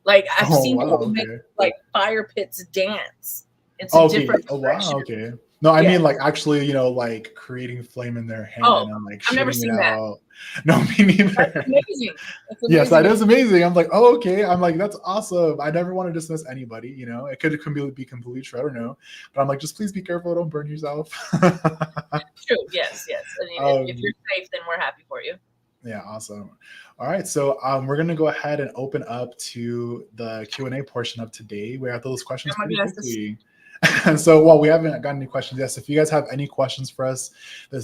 [SPEAKER 1] Like I've seen people make like fire pits dance. It's a different direction.
[SPEAKER 2] Okay. No, I mean like actually, you know, like creating flame in their hand and like
[SPEAKER 1] I've never seen that.
[SPEAKER 2] No, me neither.
[SPEAKER 1] That's amazing.
[SPEAKER 2] Yes, that is amazing. I'm like, oh, okay. I'm like, that's awesome. I never want to dismiss anybody, you know. It could be completely true. I don't know. But I'm like, just please be careful. Don't burn yourself.
[SPEAKER 1] True. Yes. I mean, if you're safe, then we're happy for you.
[SPEAKER 2] Yeah, awesome. All right, so we're going to go ahead and open up to the Q&A portion of today. We have those questions pretty quickly. So while we haven't gotten any questions, yes, if you guys have any questions for us,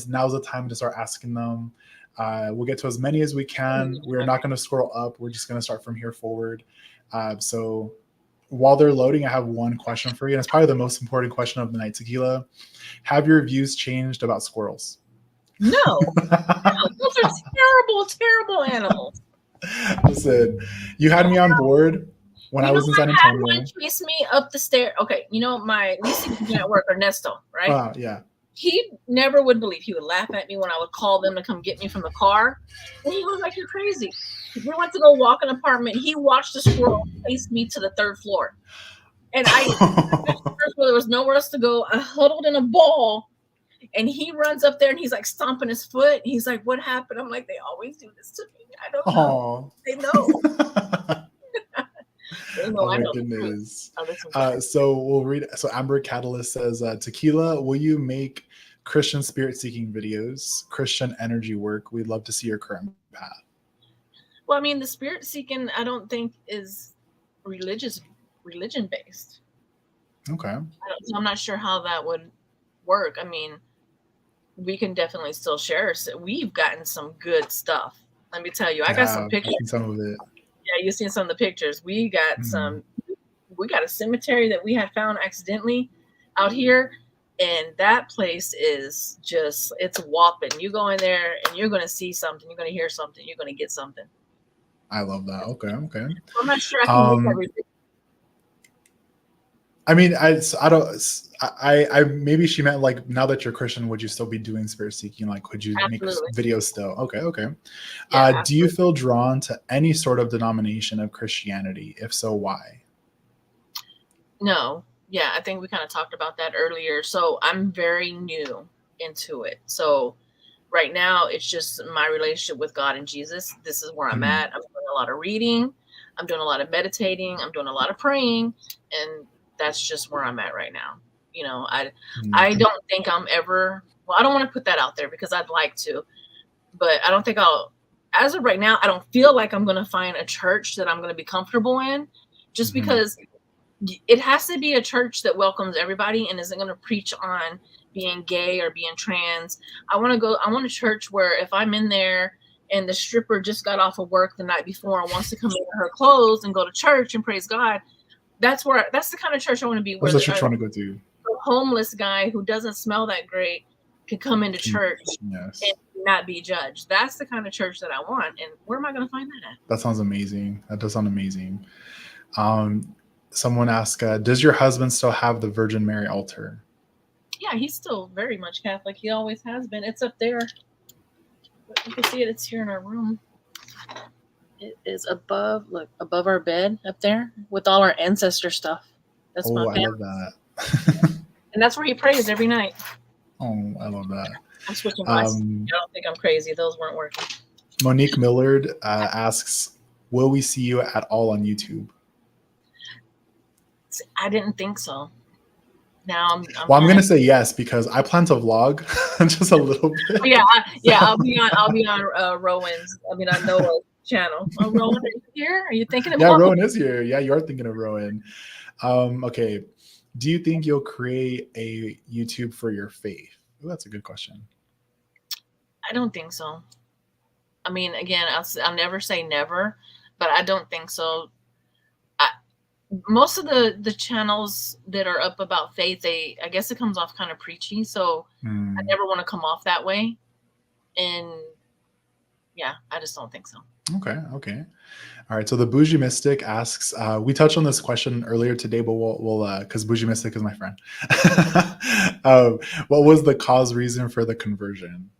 [SPEAKER 2] now's the time to start asking them. We'll get to as many as we can. We're not going to scroll up. We're just going to start from here forward. So while they're loading, I have one question for you, and it's probably the most important question of the night. Tequila, have your views changed about squirrels?
[SPEAKER 1] No, those are terrible animals.
[SPEAKER 2] Listen, you had me on board when I was in San Antonio.
[SPEAKER 1] One chased me up the stair. Okay, you know my leasing agent at work, Ernesto, right?
[SPEAKER 2] Yeah.
[SPEAKER 1] He never would believe. He would laugh at me when I would call them to come get me from the car, and he was like, "You're crazy." We went to go walk an apartment. He watched the squirrel chase me to the 3rd floor, and there was nowhere else to go. I huddled in a ball. And he runs up there and he's like stomping his foot. He's like, "What happened?" I'm like, "They always do this to me. I don't know." They know. They know.
[SPEAKER 2] Oh my goodness. So we'll read. So Amber Catalyst says, Tequila, will you make Christian spirit seeking videos, Christian energy work? We'd love to see your current path.
[SPEAKER 1] Well, I mean, the spirit seeking, I don't think is religion based.
[SPEAKER 2] Okay.
[SPEAKER 1] So I'm not sure how that would work. I mean, we can definitely still share. So we've gotten some good stuff. Let me tell you, I got some pictures.
[SPEAKER 2] Some of it.
[SPEAKER 1] Yeah, you've seen some of the pictures. We got we got a cemetery that we had found accidentally out here. And that place is just, it's whopping. You go in there and you're going to see something. You're going to hear something. You're going to get something.
[SPEAKER 2] I love that. Okay.
[SPEAKER 1] I'm not sure I can make everything.
[SPEAKER 2] I mean, I maybe she meant like, now that you're Christian, would you still be doing spirit seeking? Like, could you make videos still? Okay. Yeah, do you feel drawn to any sort of denomination of Christianity? If so, why?
[SPEAKER 1] No. Yeah, I think we kind of talked about that earlier. So I'm very new into it. So right now, it's just my relationship with God and Jesus. This is where I'm at. I'm doing a lot of reading. I'm doing a lot of meditating. I'm doing a lot of praying. And that's just where I'm at right now. You know, I don't think I'm ever, well, I don't want to put that out there because I'd like to, but I don't think as of right now, I don't feel like I'm going to find a church that I'm going to be comfortable in, just because it has to be a church that welcomes everybody and isn't going to preach on being gay or being trans. I want a church where if I'm in there and the stripper just got off of work the night before and wants to come in her clothes and go to church and praise God, that's the kind of church I want to be.
[SPEAKER 2] Where's the church you want to go to?
[SPEAKER 1] A homeless guy who doesn't smell that great can come into church and not be judged. That's the kind of church that I want. And where am I going to find that at?
[SPEAKER 2] That sounds amazing. That does sound amazing. Someone asked, does your husband still have the Virgin Mary altar?
[SPEAKER 1] Yeah, he's still very much Catholic. He always has been. It's up there. You can see it. It's here in our room. It is above, look, above our bed up there with all our ancestor stuff. That's my
[SPEAKER 2] Oh, I
[SPEAKER 1] family.
[SPEAKER 2] love that.
[SPEAKER 1] And that's where he prays every night.
[SPEAKER 2] Oh, I love that.
[SPEAKER 1] I'm switching glasses.
[SPEAKER 2] Um,
[SPEAKER 1] I don't think I'm crazy. Those weren't working.
[SPEAKER 2] Monique Millard asks, will we see you at all on YouTube?
[SPEAKER 1] I didn't think so. Now I'm
[SPEAKER 2] going to say yes because I plan to vlog just a little bit.
[SPEAKER 1] Yeah. I'll be on Rowan's. I mean, on Noah's channel. Oh, Rowan, are you here? Are you thinking about?
[SPEAKER 2] Yeah, Rowan is here. Yeah, you are thinking of Rowan. Okay. Do you think you'll create a YouTube for your faith? Ooh, that's a good question.
[SPEAKER 1] I don't think so. I mean, again, I'll never say never, but I don't think so. Most of the channels that are up about faith, I guess it comes off kind of preachy. So I never want to come off that way. And yeah, I just don't think so.
[SPEAKER 2] Okay. All right. So the Bougie Mystic asks, we touched on this question earlier today, but we'll because Bougie Mystic is my friend. What was the cause reason for the conversion?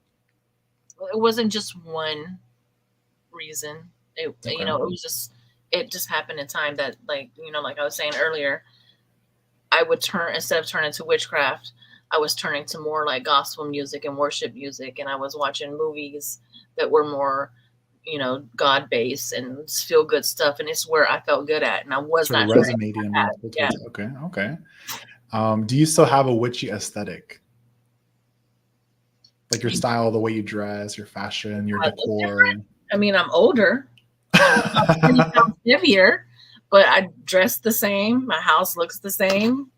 [SPEAKER 1] It wasn't just one reason. It just happened in time that, like I was saying earlier, I would instead of turning to witchcraft, I was turning to more like gospel music and worship music, and I was watching movies that were more, God-based and feel good stuff, and it's where I felt good at, and I was not
[SPEAKER 2] resonating in multiple ways. Okay. Do you still have a witchy aesthetic? Like your style, the way you dress, your fashion, your decor?
[SPEAKER 1] I mean, I'm older. I'm 20 pounds heavier, but I dress the same. My house looks the same.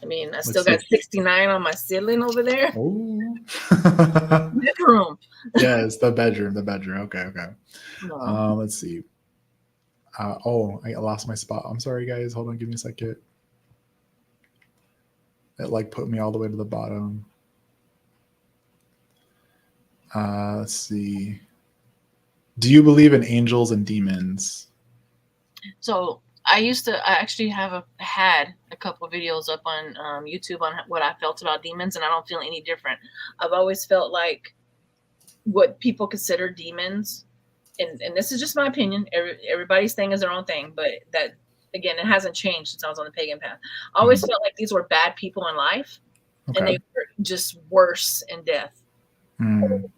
[SPEAKER 1] I mean, I still got 69 on my ceiling over there.
[SPEAKER 2] Oh.
[SPEAKER 1] Bedroom.
[SPEAKER 2] Yes, the bedroom. Okay. Let's see. I lost my spot. I'm sorry, guys. Hold on. Give me a second. It put me all the way to the bottom. Let's see. Do you believe in angels and demons?
[SPEAKER 1] So I actually had a couple of videos up on YouTube on what I felt about demons, and I don't feel any different. I've always felt like what people consider demons, and this is just my opinion. Everybody's thing is their own thing, but that, again, it hasn't changed since I was on the pagan path. I always felt like these were bad people in life, and they were just worse in death. And,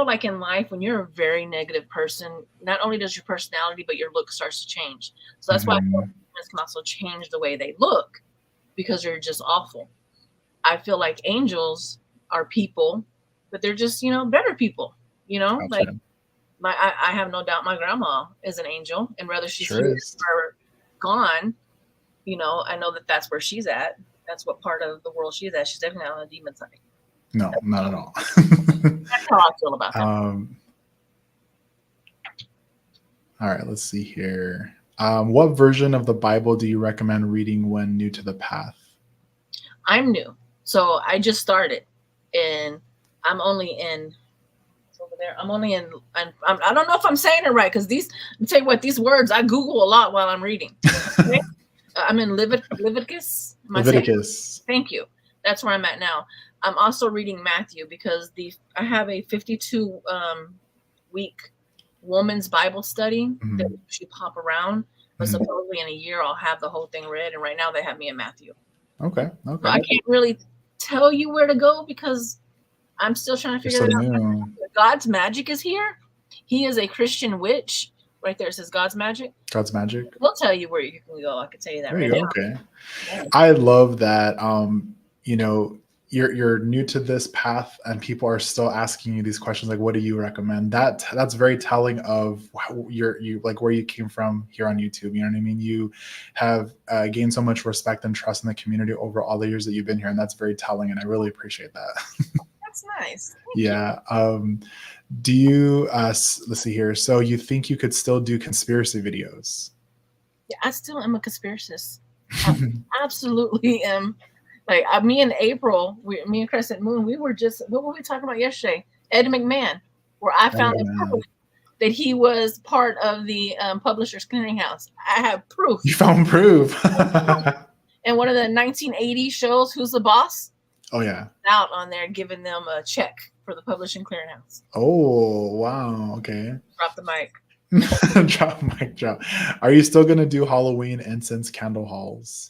[SPEAKER 1] like in life, when you're a very negative person, not only does your personality, but your look starts to change. So that's why demons can also change the way they look, because you're just awful. I feel like angels are people, but they're just, better people, Gotcha. Like I have no doubt my grandma is an angel, and whether she's here or gone, I know that's where she's at. That's what part of the world she's at. She's definitely on the demon side.
[SPEAKER 2] No, not at all.
[SPEAKER 1] That's how I feel about that.
[SPEAKER 2] All right, let's see here. What version of the Bible do you recommend reading when new to the path?
[SPEAKER 1] I'm new, so I just started, and I'm only in. It's over there. I'm only in. I don't know if I'm saying it right, because let me tell you what, these words I Google a lot while I'm reading. Okay? I'm in Leviticus.
[SPEAKER 2] Leviticus.
[SPEAKER 1] Thank you. That's where I'm at now. I'm also reading Matthew, because I have a 52 week woman's Bible study that should pop around. But supposedly in a year I'll have the whole thing read, and right now they have me in Matthew.
[SPEAKER 2] Okay.
[SPEAKER 1] So I can't really tell you where to go, because I'm still trying to figure it out. God's Magic is here. He is a Christian witch. Right there it says God's Magic.
[SPEAKER 2] God's Magic.
[SPEAKER 1] We'll tell you where you can go. I can tell you that
[SPEAKER 2] there
[SPEAKER 1] right
[SPEAKER 2] you go.
[SPEAKER 1] now.
[SPEAKER 2] Okay. Yeah. I love that. You're new to this path, and people are still asking you these questions like, what do you recommend? That's very telling of you like where you came from here on YouTube. You know what I mean? You have gained so much respect and trust in the community over all the years that you've been here, and that's very telling, and I really appreciate that.
[SPEAKER 1] That's nice. Thank
[SPEAKER 2] you. Do you let's see here. So you think you could still do conspiracy videos?
[SPEAKER 1] Yeah, I still am a conspiracist. I absolutely am. Like me and April, me and Crescent Moon, we were just, what were we talking about yesterday? Ed McMahon, where I found proof that he was part of the Publishers Clearinghouse. I have proof.
[SPEAKER 2] You found proof.
[SPEAKER 1] And one of the 1980 shows, Who's the Boss?
[SPEAKER 2] Oh yeah.
[SPEAKER 1] Out on there giving them a check for the Publishing Clearinghouse.
[SPEAKER 2] Oh, wow. Okay.
[SPEAKER 1] Drop the mic.
[SPEAKER 2] Drop mic drop. Are you still going to do Halloween incense candle hauls?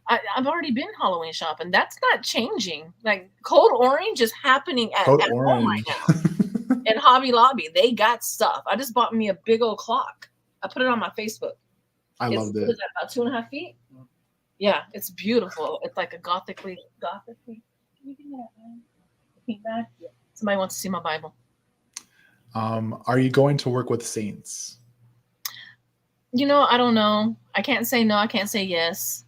[SPEAKER 1] I've already been Halloween shopping. That's not changing. Like Code Orange is happening at
[SPEAKER 2] Code
[SPEAKER 1] home
[SPEAKER 2] Orange.
[SPEAKER 1] right now. And Hobby Lobby, they got stuff. I just bought me a big old clock. I put it on my Facebook.
[SPEAKER 2] I loved it.
[SPEAKER 1] What is that, about 2.5 feet? Yeah, it's beautiful. It's like a gothically. Can you give me that feedback? Yeah. Somebody wants to see my Bible.
[SPEAKER 2] Are you going to work with saints?
[SPEAKER 1] I don't know. I can't say no. I can't say yes.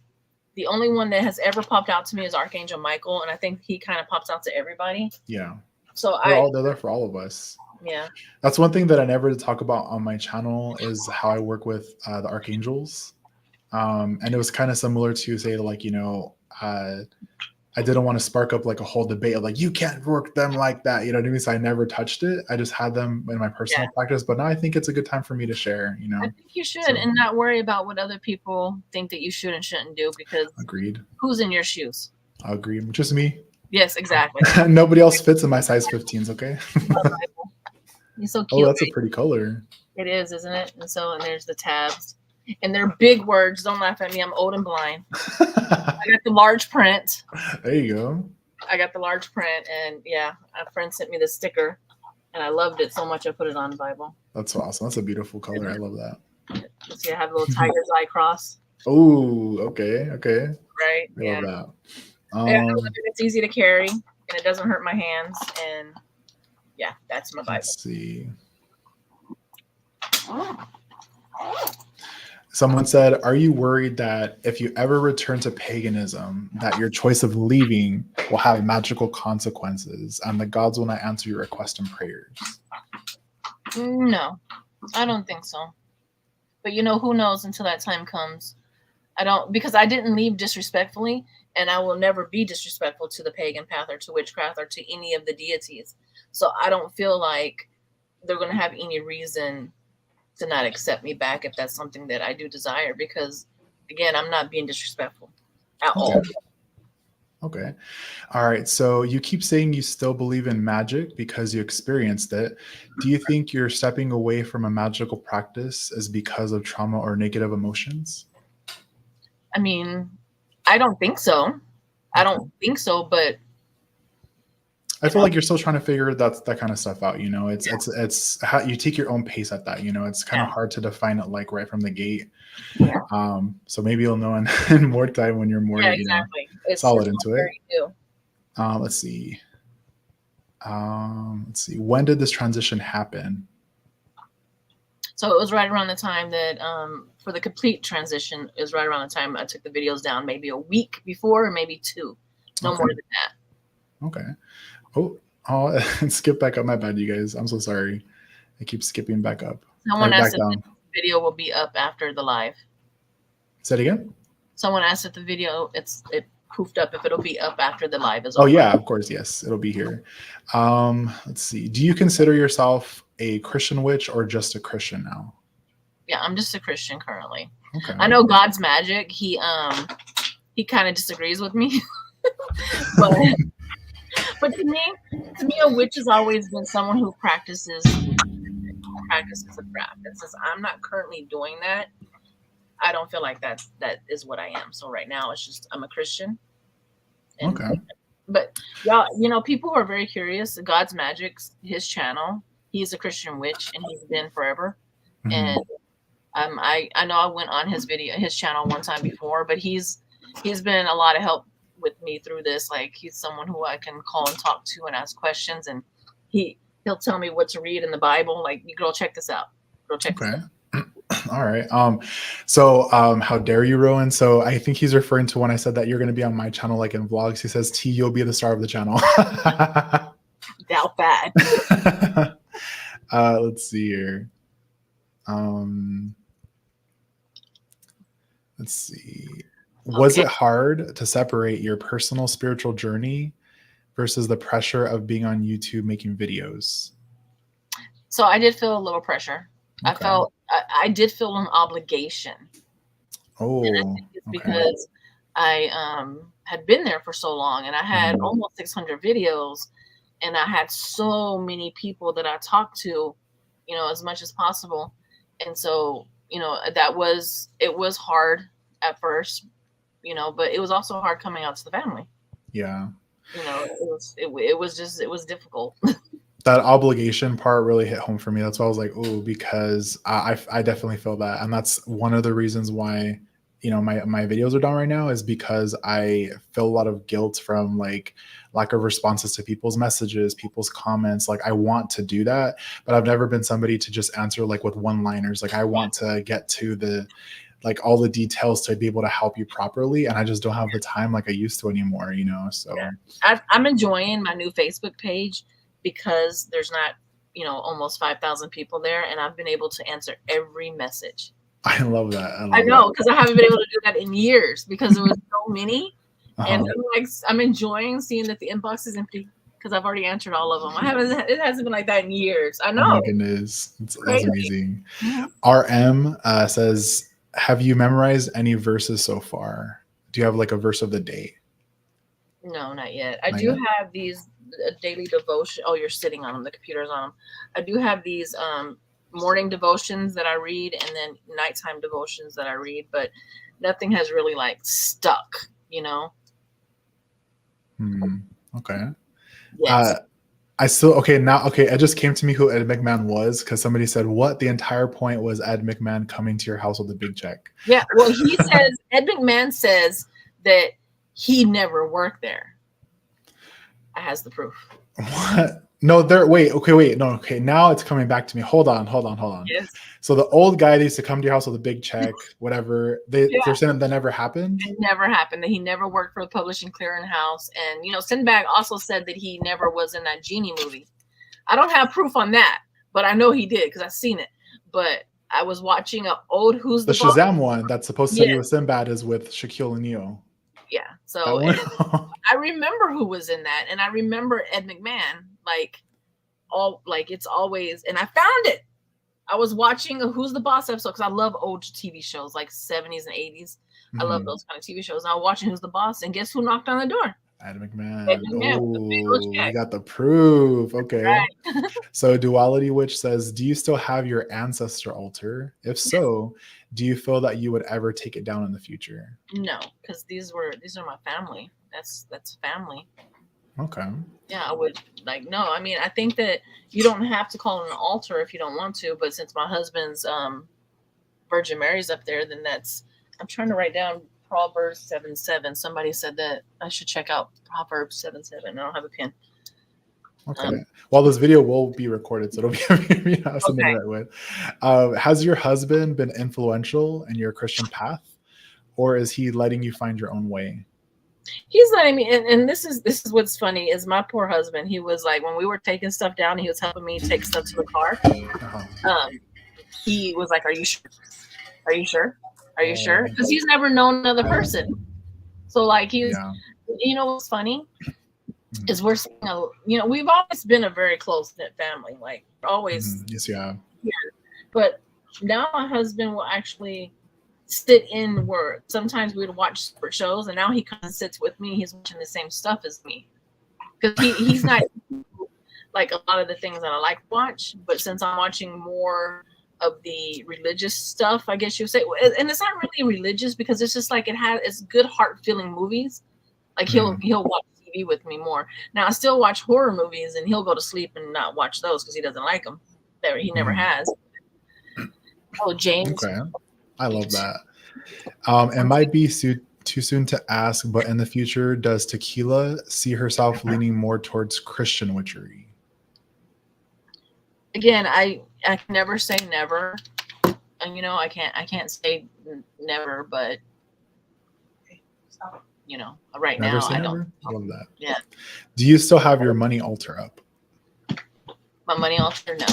[SPEAKER 1] The only one that has ever popped out to me is Archangel Michael, and I think he kind of pops out to everybody.
[SPEAKER 2] Yeah.
[SPEAKER 1] So
[SPEAKER 2] they're there for all of us.
[SPEAKER 1] Yeah.
[SPEAKER 2] That's one thing that I never talk about on my channel is how I work with the archangels. And it was kind of similar to say, like, I didn't want to spark up like a whole debate of like, you can't work them like that. You know what I mean? So I never touched it. I just had them in my personal practice. But now I think it's a good time for me to share,
[SPEAKER 1] I think you should, and not worry about what other people think that you should and shouldn't do, because
[SPEAKER 2] agreed.
[SPEAKER 1] Who's in your shoes?
[SPEAKER 2] I agree. Just me.
[SPEAKER 1] Yes, exactly.
[SPEAKER 2] Nobody else fits in my size 15s, okay?
[SPEAKER 1] He's so cute.
[SPEAKER 2] Oh, that's a pretty color.
[SPEAKER 1] It is, isn't it? And there's the tabs. And they're big words. Don't laugh at me. I'm old and blind. I got the large print.
[SPEAKER 2] There you go.
[SPEAKER 1] I got the large print, and a friend sent me the sticker, and I loved it so much I put it on the Bible.
[SPEAKER 2] That's awesome. That's a beautiful color. I love that.
[SPEAKER 1] See, I have a little tiger's eye cross.
[SPEAKER 2] Oh, okay.
[SPEAKER 1] Right?
[SPEAKER 2] I love that.
[SPEAKER 1] I love it. It's easy to carry, and it doesn't hurt my hands, and that's my Bible.
[SPEAKER 2] Let's see. Someone said, are you worried that if you ever return to paganism, that your choice of leaving will have magical consequences and the gods will not answer your request and prayers?
[SPEAKER 1] No, I don't think so. But who knows until that time comes. Because I didn't leave disrespectfully, and I will never be disrespectful to the pagan path or to witchcraft or to any of the deities. So I don't feel like they're going to have any reason to not accept me back if that's something that I do desire, because again, I'm not being disrespectful at all.
[SPEAKER 2] Okay. All right. So you keep saying you still believe in magic because you experienced it. Do you think you're stepping away from a magical practice is because of trauma or negative emotions?
[SPEAKER 1] I mean, I don't think so. But
[SPEAKER 2] I feel like you're still trying to figure that kind of stuff out. It's how you take your own pace at that. It's kind of hard to define it like right from the gate.
[SPEAKER 1] Yeah.
[SPEAKER 2] So maybe you'll know in more time when you're more solid into it. Let's see. When did this transition happen?
[SPEAKER 1] So it was right around the time that for the complete transition is right around the time I took the videos down, maybe a week before or maybe 2. No more than that.
[SPEAKER 2] Okay. Oh, skip back up. My bad, you guys. I'm so sorry. I keep skipping back up.
[SPEAKER 1] Someone asked if the video will be up after the live.
[SPEAKER 2] Say it again?
[SPEAKER 1] Someone asked if the video, it poofed up, if it'll be up after the live is over.
[SPEAKER 2] Oh, yeah, of course. Yes, it'll be here. Let's see. Do you consider yourself a Christian witch or just a Christian now?
[SPEAKER 1] Yeah, I'm just a Christian currently.
[SPEAKER 2] Okay.
[SPEAKER 1] I know God's Magic. He kind of disagrees with me. But to me, a witch has always been someone who practices a craft. And since I'm not currently doing that, I don't feel like that is what I am. So right now, it's just I'm a Christian.
[SPEAKER 2] Okay.
[SPEAKER 1] But y'all, people who are very curious, God's Magic's his channel. He's a Christian witch, and he's been forever. Mm-hmm. And I know I went on his channel one time before, but he's been a lot of help with me through this. Like, he's someone who I can call and talk to and ask questions, and he'll tell me what to read in the Bible. Like, you go check this out. Go check this out.
[SPEAKER 2] All right. So how dare you, Rowan? So I think he's referring to when I said that you're going to be on my channel, like in vlogs. He says, T, you'll be the star of the channel.
[SPEAKER 1] Doubt that.
[SPEAKER 2] Let's see here. Let's see. Was it hard to separate your personal spiritual journey versus the pressure of being on YouTube making videos?
[SPEAKER 1] So I did feel a little pressure. Okay. I did feel an obligation.
[SPEAKER 2] Oh,
[SPEAKER 1] and I think it's because I had been there for so long, and I had almost 600 videos, and I had so many people that I talked to, you know, as much as possible. And so, you know, it was hard at first, you know, but it was also hard coming out to the family.
[SPEAKER 2] Yeah.
[SPEAKER 1] You know, it was difficult.
[SPEAKER 2] That obligation part really hit home for me. That's why I was like, oh, because I definitely feel that. And that's one of the reasons why, you know, my videos are down right now, is because I feel a lot of guilt from like lack of responses to people's messages, people's comments. Like I want to do that, but I've never been somebody to just answer like with one-liners. Like I want to get to the, like all the details to be able to help you properly. And I just don't have the time like I used to anymore, you know? So
[SPEAKER 1] yeah. I'm enjoying my new Facebook page because there's not, you know, almost 5,000 people there, and I've been able to answer every message.
[SPEAKER 2] I love that.
[SPEAKER 1] I know, because I haven't been able to do that in years because there was so many. And I'm enjoying seeing that the inbox is empty because I've already answered all of them. It hasn't been like that in years. I know.
[SPEAKER 2] Oh my goodness. That's amazing. RM says, have you memorized any verses so far? Do you have like a verse of the day?
[SPEAKER 1] No, not yet. I do have these daily devotion. Oh, you're sitting on them. The computer's on them. I do have these morning devotions that I read, and then nighttime devotions that I read, but nothing has really like stuck, you know?
[SPEAKER 2] Okay.
[SPEAKER 1] Yes.
[SPEAKER 2] I just came to me who Ed McMahon was, because somebody said, what? The entire point was Ed McMahon coming to your house with a big check.
[SPEAKER 1] Yeah, well, he says, Ed McMahon says that he never worked there. I has the proof.
[SPEAKER 2] What? No, now it's coming back to me. Hold on.
[SPEAKER 1] Yes.
[SPEAKER 2] So the old guy that used to come to your house with a big check, whatever, they're saying that never happened?
[SPEAKER 1] It never happened, that he never worked for the publishing clearinghouse. And, you know, Sinbad also said that he never was in that Genie movie. I don't have proof on that, but I know he did because I've seen it. But I was watching an old Who's the
[SPEAKER 2] Shazam one that's supposed to be with Sinbad is with Shaquille O'Neal.
[SPEAKER 1] Yeah. So I remember who was in that, and I remember Ed McMahon, it's always, and I found it. I was watching a Who's the Boss episode because I love old TV shows like 70s and 80s. I love those kind of TV shows. And I was watching Who's the Boss, and guess who knocked on the door?
[SPEAKER 2] Ed McMahon. Oh, we got the proof. Okay. Right. So Duality Witch says, do you still have your ancestor altar? If so, do you feel that you would ever take it down in the future?
[SPEAKER 1] No, because these are my family. That's family.
[SPEAKER 2] Okay.
[SPEAKER 1] Yeah, I would no. I mean, I think that you don't have to call it an altar if you don't want to, but since my husband's Virgin Mary's up there, then I'm trying to write down Proverbs 7:7. Somebody said that I should check out Proverbs 7:7. I don't have a pen.
[SPEAKER 2] Okay. Well, this video will be recorded, so it'll be something to write with. Has your husband been influential in your Christian path, or is he letting you find your own way?
[SPEAKER 1] He's letting me, and this is what's funny is my poor husband. He was like, when we were taking stuff down, he was helping me take stuff to the car. He was like, "Are you sure? Are you sure? Are you sure?" Because he's never known another person. So like you know what's funny is we're seeing we've always been a very close knit family. Like always.
[SPEAKER 2] Yes, yeah.
[SPEAKER 1] But now my husband will actually sit in work. Sometimes we'd watch separate shows, and now he comes and sits with me. He's watching the same stuff as me because he's not like a lot of the things that I like to watch. But since I'm watching more of the religious stuff, I guess you would say, and it's not really religious because it's just like it's good heart feeling movies. Like he'll watch TV with me more. Now I still watch horror movies, and he'll go to sleep and not watch those because he doesn't like them. He never has. Oh, James.
[SPEAKER 2] Okay. I love that. It might be too soon to ask, but in the future, does Tequila see herself leaning more towards Christian witchery?
[SPEAKER 1] Again, I can never say never, and I can't say never, but right
[SPEAKER 2] never
[SPEAKER 1] now I don't.
[SPEAKER 2] Never? I love that.
[SPEAKER 1] Yeah.
[SPEAKER 2] Do you still have your money altar up?
[SPEAKER 1] My money altar, no.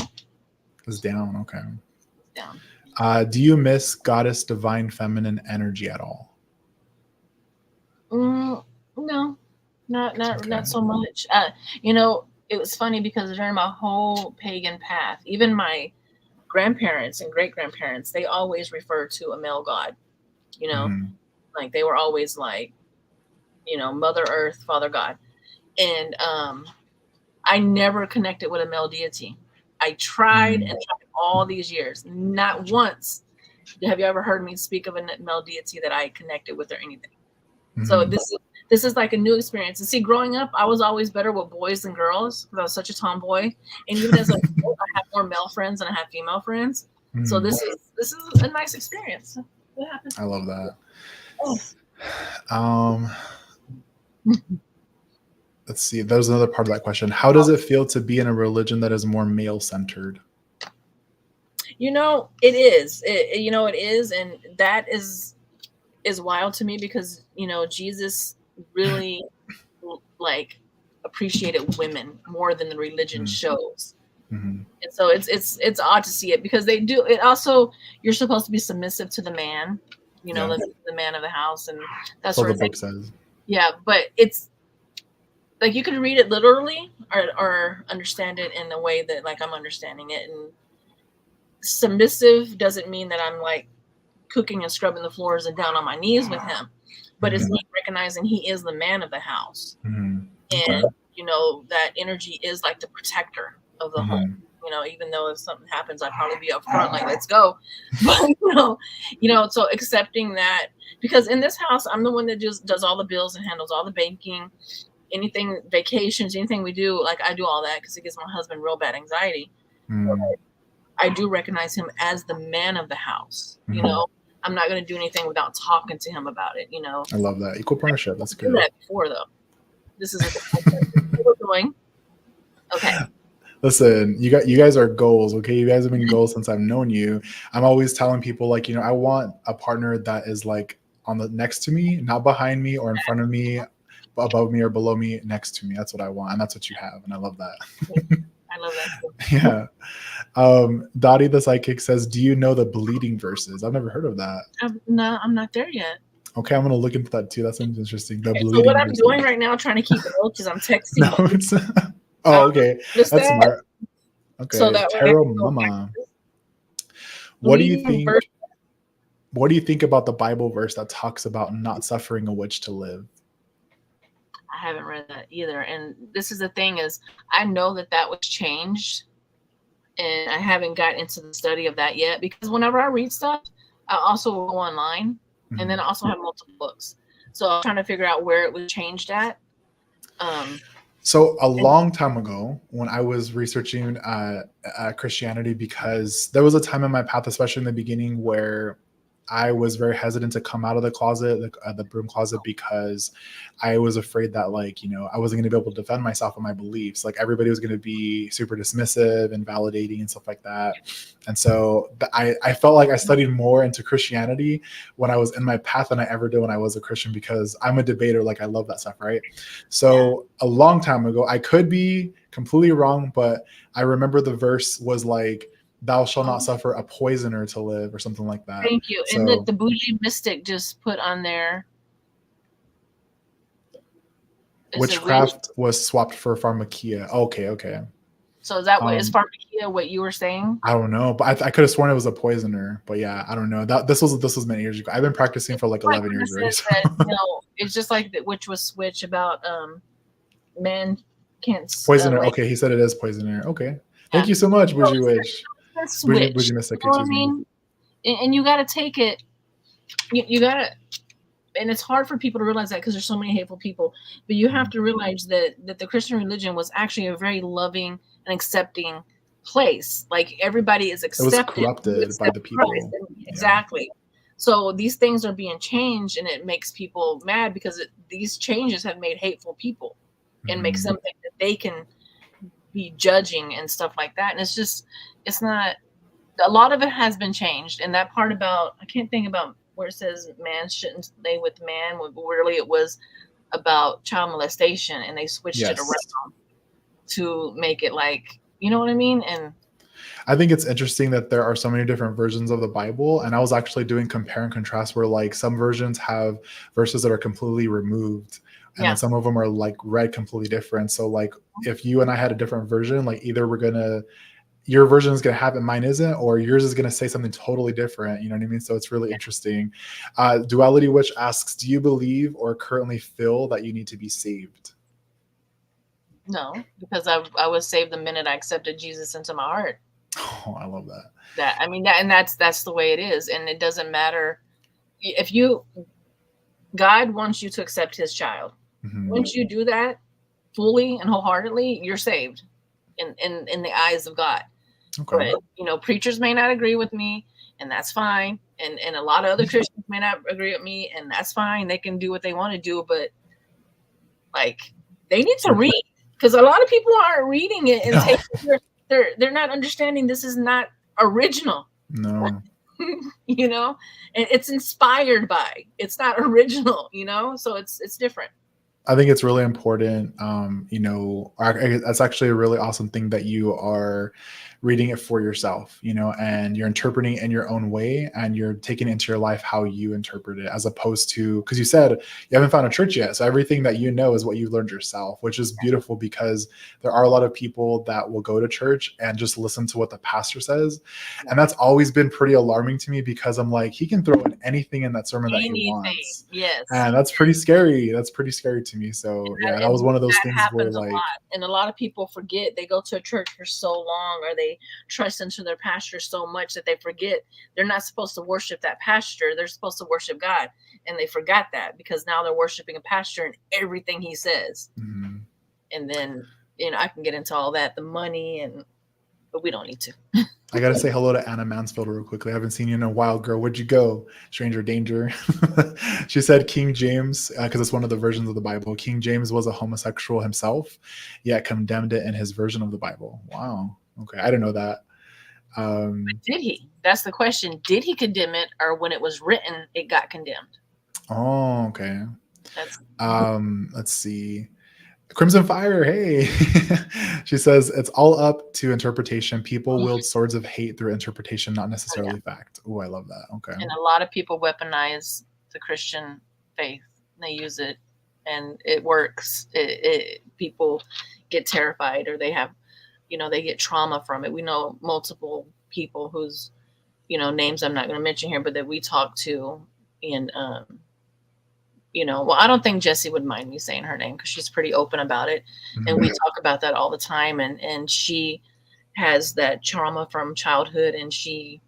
[SPEAKER 2] It's down. Okay.
[SPEAKER 1] It's down.
[SPEAKER 2] Do you miss goddess divine feminine energy at all?
[SPEAKER 1] No, not so much. It was funny because during my whole pagan path, even my grandparents and great grandparents, they always referred to a male god. Like they were always like, Mother Earth, Father God, and I never connected with a male deity. I tried and tried all these years. Not once have you ever heard me speak of a male deity that I connected with or anything. So this is like a new experience. And see, growing up, I was always better with boys than girls because I was such a tomboy. And even as a adult, I have more male friends than I have female friends. So this is a nice experience. What happened?
[SPEAKER 2] I love that.
[SPEAKER 1] Oh.
[SPEAKER 2] Let's see. There's another part of that question. How does it feel to be in a religion that is more male centered?
[SPEAKER 1] You know, it is. It is, and that is wild to me because Jesus really like appreciated women more than the religion shows. And so it's odd to see it because they do it. Also, you're supposed to be submissive to the man, the man of the house, and that's what the book says. Yeah, but it's like you can read it literally or understand it in the way that like I'm understanding it. And submissive doesn't mean that I'm like cooking and scrubbing the floors and down on my knees with him, but it's me recognizing he is the man of the house, and that energy is like the protector of the home. Even though if something happens, I'd probably be up front like, let's go. But so accepting that, because in this house, I'm the one that just does all the bills and handles all the banking, anything, vacations, anything we do, like I do all that because it gives my husband real bad anxiety. I do recognize him as the man of the house. I'm not going to do anything without talking to him about it.
[SPEAKER 2] I love that. Equal partnership. That's good.
[SPEAKER 1] I did that before, though. This is what we're doing. Okay.
[SPEAKER 2] Listen, you guys are goals, okay? You guys have been goals since I've known you. I'm always telling people, like, I want a partner that is like on the next to me, not behind me or in front of me, above me or below me, next to me. That's what I want, and that's what you have, and I love that.
[SPEAKER 1] I love that too.
[SPEAKER 2] Yeah. Dottie the Psychic says, do you know the bleeding verses? I've never heard of that.
[SPEAKER 1] No, I'm not there yet.
[SPEAKER 2] Okay, I'm going to look into that too. That sounds interesting.
[SPEAKER 1] So what I'm doing right now, trying to keep it low because I'm texting.
[SPEAKER 2] Okay. That's smart. Okay.
[SPEAKER 1] So that
[SPEAKER 2] Tarot Mama. What do you think? What do you think about the Bible verse that talks about not suffering a witch to live?
[SPEAKER 1] I haven't read that either. And this is the thing is, I know that was changed, and I haven't got into the study of that yet because whenever I read stuff, I also go online, and then I also have multiple books. So I'm trying to figure out where it was changed at.
[SPEAKER 2] So a long time ago, when I was researching Christianity, because there was a time in my path, especially in the beginning, where I was very hesitant to come out of the closet, the broom closet, because I was afraid that, like, I wasn't going to be able to defend myself and my beliefs. Like, everybody was going to be super dismissive and validating and stuff like that. And so I felt like I studied more into Christianity when I was in my path than I ever did when I was a Christian, because I'm a debater. Like, I love that stuff, right? So a long time ago, I could be completely wrong, but I remember the verse was like, thou shalt not suffer a poisoner to live, or something like that.
[SPEAKER 1] Thank you. So, and the bougie mystic just put on there.
[SPEAKER 2] Witchcraft was swapped for pharmakia. Okay.
[SPEAKER 1] So is that what is pharmakia? What you were saying?
[SPEAKER 2] I don't know, but I could have sworn it was a poisoner. But yeah, I don't know. This was many years ago. I've been practicing for like 11 years already. So.
[SPEAKER 1] It's just like that. Which was switch about men can't
[SPEAKER 2] poisoner. Okay, he said it is poisoner. Okay, thank you so much, bougie witch.
[SPEAKER 1] Bougie mystic. You know what I mean? And you got to take it. You got to, and it's hard for people to realize that because there's so many hateful people. But you have to realize that the Christian religion was actually a very loving and accepting place. Like, everybody is accepted.
[SPEAKER 2] It was corrupted by the people.
[SPEAKER 1] Exactly. So these things are being changed, and it makes people mad because these changes have made hateful people and make something that they can be judging and stuff like that. And it's not, a lot of it has been changed. And that part about, I can't think about where it says man shouldn't lay with man, but really it was about child molestation, and they switched it around to make it like, you know what I mean? And
[SPEAKER 2] I think it's interesting that there are so many different versions of the Bible. And I was actually doing compare and contrast, where like some versions have verses that are completely removed, and then some of them are like read completely different. So like if you and I had a different version, like either your version is going to have it, mine isn't, or yours is going to say something totally different. You know what I mean? So it's really interesting. Duality Witch asks, do you believe or currently feel that you need to be saved?
[SPEAKER 1] No, because I was saved the minute I accepted Jesus into my heart.
[SPEAKER 2] Oh, I love that.
[SPEAKER 1] That's the way it is. And it doesn't matter if God wants you to accept his child.
[SPEAKER 2] Mm-hmm.
[SPEAKER 1] Once you do that fully and wholeheartedly, you're saved in the eyes of God.
[SPEAKER 2] Okay.
[SPEAKER 1] But preachers may not agree with me, and that's fine. And a lot of other Christians may not agree with me, and that's fine. They can do what they want to do, but like they need to read, because a lot of people aren't reading it and they're not understanding this is not original.
[SPEAKER 2] No.
[SPEAKER 1] And it's inspired by, it's not original, so it's different.
[SPEAKER 2] I think it's really important. That's actually a really awesome thing that you are reading it for yourself, and you're interpreting it in your own way, and you're taking it into your life how you interpret it, as opposed to, because you said you haven't found a church yet. So everything that you know is what you've learned yourself, which is beautiful, because there are a lot of people that will go to church and just listen to what the pastor says. And that's always been pretty alarming to me, because I'm like, he can throw in anything in that sermon that he wants.
[SPEAKER 1] Yes. And
[SPEAKER 2] that's pretty scary. That's pretty scary to me. So yeah, that was one of those things where
[SPEAKER 1] a lot. And a lot of people forget, they go to a church for so long, or they trust into their pastor so much that they forget they're not supposed to worship that pastor. They're supposed to worship God. And they forgot that, because now they're worshiping a pastor and everything he says.
[SPEAKER 2] Mm-hmm.
[SPEAKER 1] And then, I can get into all that, the money, but we don't need to.
[SPEAKER 2] I got to say hello to Anna Mansfield real quickly. I haven't seen you in a while, girl. Where'd you go? Stranger danger. She said King James, because it's one of the versions of the Bible. King James was a homosexual himself, yet condemned it in his version of the Bible. Wow. Okay. I didn't know that.
[SPEAKER 1] Did he? That's the question. Did he condemn it, or when it was written, it got condemned?
[SPEAKER 2] Oh, okay. Let's see. Crimson Fire, hey. She says it's all up to interpretation. People wield swords of hate through interpretation, not necessarily fact. Oh, I love that. Okay.
[SPEAKER 1] And a lot of people weaponize the Christian faith. They use it, and it works. People get terrified, or they have, they get trauma from it. We know multiple people whose, names I'm not going to mention here, but that we talk to, and well, I don't think Jessie would mind me saying her name, because she's pretty open about it. Mm-hmm. And we talk about that all the time. And she has that trauma from childhood, and she,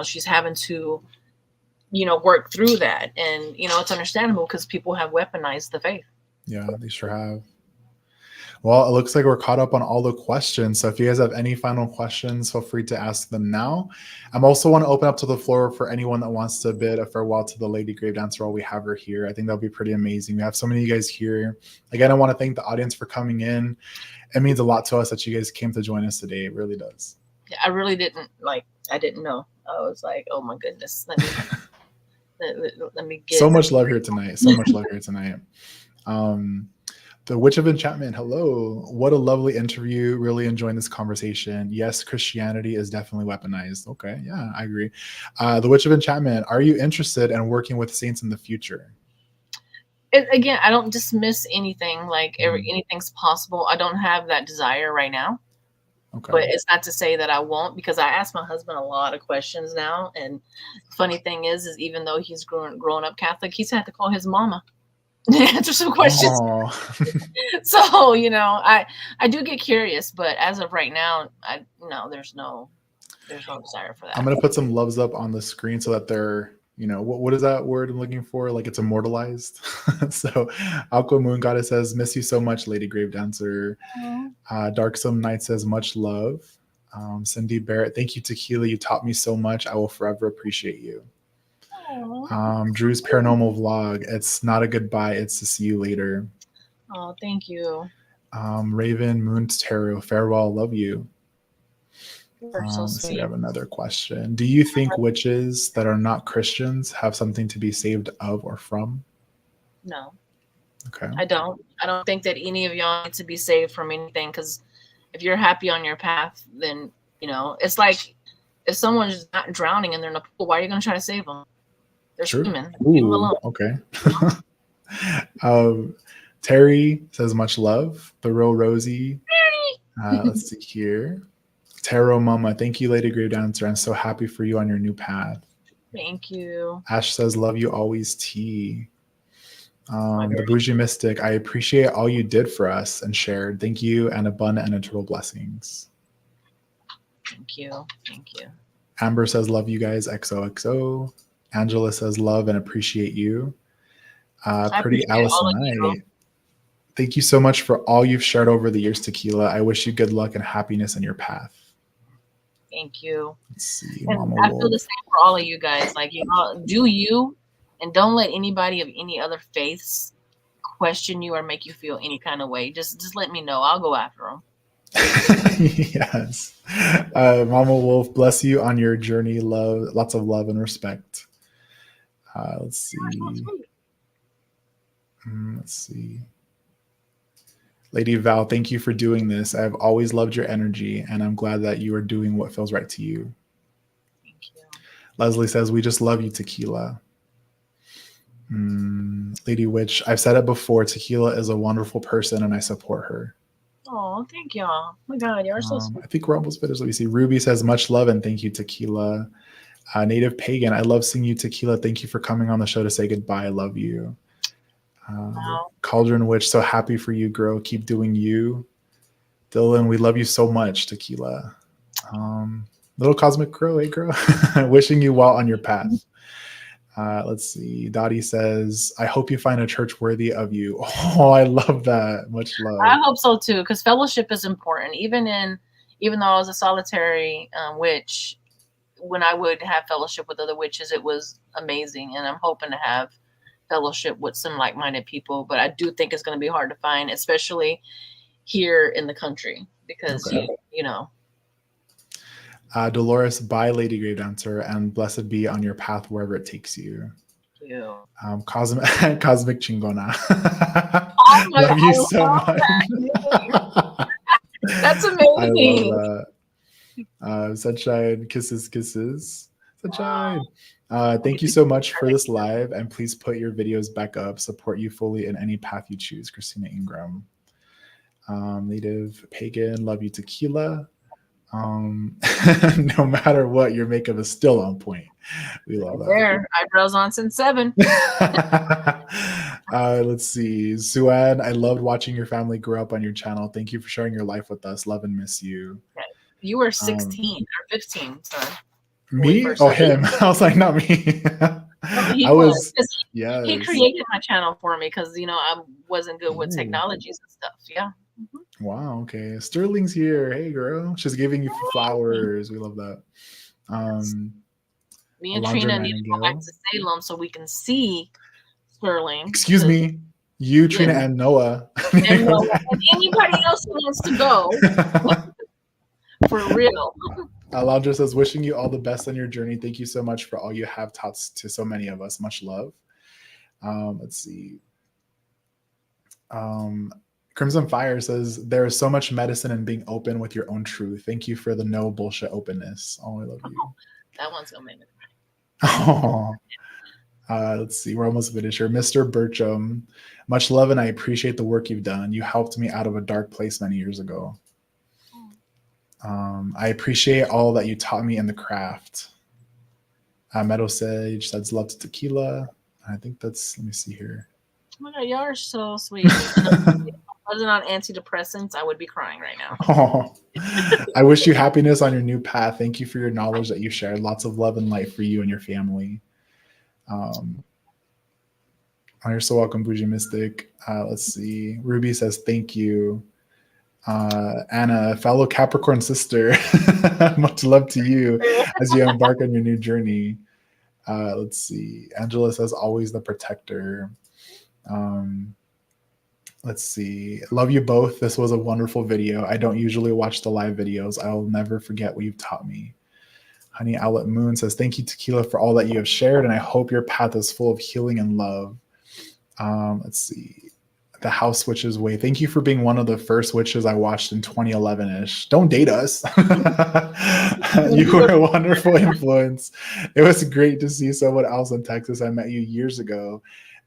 [SPEAKER 1] she's having to, work through that. And, it's understandable, because people have weaponized the faith.
[SPEAKER 2] Yeah, they sure have. Well, it looks like we're caught up on all the questions. So if you guys have any final questions, feel free to ask them now. I also want to open up to the floor for anyone that wants to bid a farewell to the Lady Grave Dancer while we have her here. I think that'll be pretty amazing. We have so many of you guys here. Again, I want to thank the audience for coming in. It means a lot to us that you guys came to join us today. It really does.
[SPEAKER 1] Yeah, I really didn't know. I was like, oh my goodness. Let me get
[SPEAKER 2] so much love here tonight. So much love here tonight. The Witch of Enchantment, hello. What a lovely interview. Really enjoying this conversation. Yes, Christianity is definitely weaponized. Okay, yeah, I agree. The Witch of Enchantment, are you interested in working with saints in the future?
[SPEAKER 1] Again, I don't dismiss anything. Anything's possible. I don't have that desire right now. Okay. But it's not to say that I won't, because I ask my husband a lot of questions now. And funny thing is even though he's grown up Catholic, he's had to call his mama answer some questions. So, I do get curious, but as of right now, there's no desire for that.
[SPEAKER 2] I'm going to put some loves up on the screen so that they're, what is that word I'm looking for? Like it's immortalized. So Aqua Moon Goddess says, miss you so much, Lady Grave Dancer. Darksome Night says, much love. Cindy Barrett, thank you, Tequila. You taught me so much. I will forever appreciate you. Drew's Paranormal Vlog, it's not a goodbye, it's to see you later.
[SPEAKER 1] Oh, thank you.
[SPEAKER 2] Raven Moon's Tarot, farewell, love you.
[SPEAKER 1] So
[SPEAKER 2] we have another question. Do you think witches that are not Christians have something to be saved of or from?
[SPEAKER 1] No.
[SPEAKER 2] Okay.
[SPEAKER 1] I don't think that any of y'all need to be saved from anything, because if you're happy on your path, then, it's like if someone's not drowning and they're in a pool, why are you going to try to save them? They're swimming. Leave them alone.
[SPEAKER 2] Okay. Terry says, much love. The Real Rosie. Let's see here. Tarot Mama, thank you, Lady Grave Dancer. I'm so happy for you on your new path.
[SPEAKER 1] Thank you.
[SPEAKER 2] Ash says, love you always, T. The Bougie Mystic, I appreciate all you did for us and shared. Thank you, and abundant and eternal blessings.
[SPEAKER 1] Thank you. Thank you.
[SPEAKER 2] Amber says, love you guys, XOXO. Angela says, love and appreciate you. Pretty Allison, thank you so much for all you've shared over the years, Tequila. I wish you good luck and happiness in your path.
[SPEAKER 1] Thank you.
[SPEAKER 2] Let's see,
[SPEAKER 1] and
[SPEAKER 2] Mama
[SPEAKER 1] I
[SPEAKER 2] Wolf.
[SPEAKER 1] feel the same for all of you guys. Like, you know, do you, and don't let anybody of any other faiths question you or make you feel any kind of way. Just let me know. I'll go after them.
[SPEAKER 2] Yes. Mama Wolf, bless you on your journey. Love, lots of love and respect. Let's see. Let's see. Lady Val, thank you for doing this. I've always loved your energy, and I'm glad that you are doing what feels right to you.
[SPEAKER 1] Thank you.
[SPEAKER 2] Leslie says, we just love you, Tequila. Lady Witch, I've said it before, Tequila is a wonderful person, and I support her.
[SPEAKER 1] Oh, thank y'all. Oh my God, you're so sweet.
[SPEAKER 2] I think we're almost finished. Let me see. Ruby says, much love and thank you, Tequila. Native Pagan, I love seeing you, Tequila. Thank you for coming on the show to say goodbye. I love you.
[SPEAKER 1] Wow.
[SPEAKER 2] Cauldron Witch, so happy for you, girl. Keep doing you. Dylan, we love you so much, Tequila. Little Cosmic Crow, hey, girl. Wishing you well on your path. Let's see. Dottie says, I hope you find a church worthy of you. Oh, I love that. Much love.
[SPEAKER 1] I hope so too, because fellowship is important. Even though I was a solitary witch, when I would have fellowship with other witches, it was amazing. And I'm hoping to have fellowship with some like-minded people. But I do think it's going to be hard to find, especially here in the country, because you know.
[SPEAKER 2] Dolores, bye, LadyGraveDancer, and blessed be on your path wherever it takes you.
[SPEAKER 1] Thank you.
[SPEAKER 2] Cosmic Chingona.
[SPEAKER 1] Oh
[SPEAKER 2] love you so much.
[SPEAKER 1] That's amazing.
[SPEAKER 2] I love that. Sunshine, kisses. Sunshine.
[SPEAKER 1] Wow.
[SPEAKER 2] Thank you so much for this live, and please put your videos back up. Support you fully in any path you choose. Christina Ingram. Native Pagan, love you, Tequila. No matter what, your makeup is still on point. We love that.
[SPEAKER 1] There, eyebrows on since 7.
[SPEAKER 2] Let's see. Suan, I loved watching your family grow up on your channel. Thank you for sharing your life with us. Love and miss you.
[SPEAKER 1] You were 16 or 15, son.
[SPEAKER 2] Me? Oh, him. I was like, not me.
[SPEAKER 1] He created my channel for me because, you know, I wasn't good with technologies and stuff. Yeah.
[SPEAKER 2] Wow. Okay. Sterling's here. Hey, girl. She's giving you flowers. We love that.
[SPEAKER 1] Me and Trina need to go back to Salem so we can see Sterling.
[SPEAKER 2] Excuse me. You, Trina, and Noah.
[SPEAKER 1] And anybody else who wants to go. For real.
[SPEAKER 2] Alondra says, wishing you all the best on your journey. Thank you so much for all you have taught to so many of us. Much love. Let's see. Crimson Fire says, there is so much medicine in being open with your own truth. Thank you for the no bullshit openness. Oh, I love you.
[SPEAKER 1] That one's going to make me cry.
[SPEAKER 2] Let's see. We're almost finished here. Mr. Bircham, much love, and I appreciate the work you've done. You helped me out of a dark place many years ago. I appreciate all that you taught me in the craft. Meadow Sage says love to Tequila. I think that's, let me see here.
[SPEAKER 1] Oh my God, y'all are so sweet. If I wasn't on antidepressants, I would be crying right now.
[SPEAKER 2] Oh, I wish you happiness on your new path. Thank you for your knowledge that you shared. Lots of love and light for you and your family. You're so welcome, Bougie Mystic. Let's see. Ruby says thank you. Anna, fellow Capricorn sister, much love to you as you embark on your new journey. Let's see. Angela says always the protector. Let's see. Love you both. This was a wonderful video. I don't usually watch the live videos. I will never forget what you've taught me. Honey Outlet Moon says, thank you, Tequila, for all that you have shared, and I hope your path is full of healing and love. Let's see. The House Witches Way. Thank you for being one of the first witches I watched in 2011-ish. Don't date us. You were a wonderful influence. It was great to see someone else in Texas. I met you years ago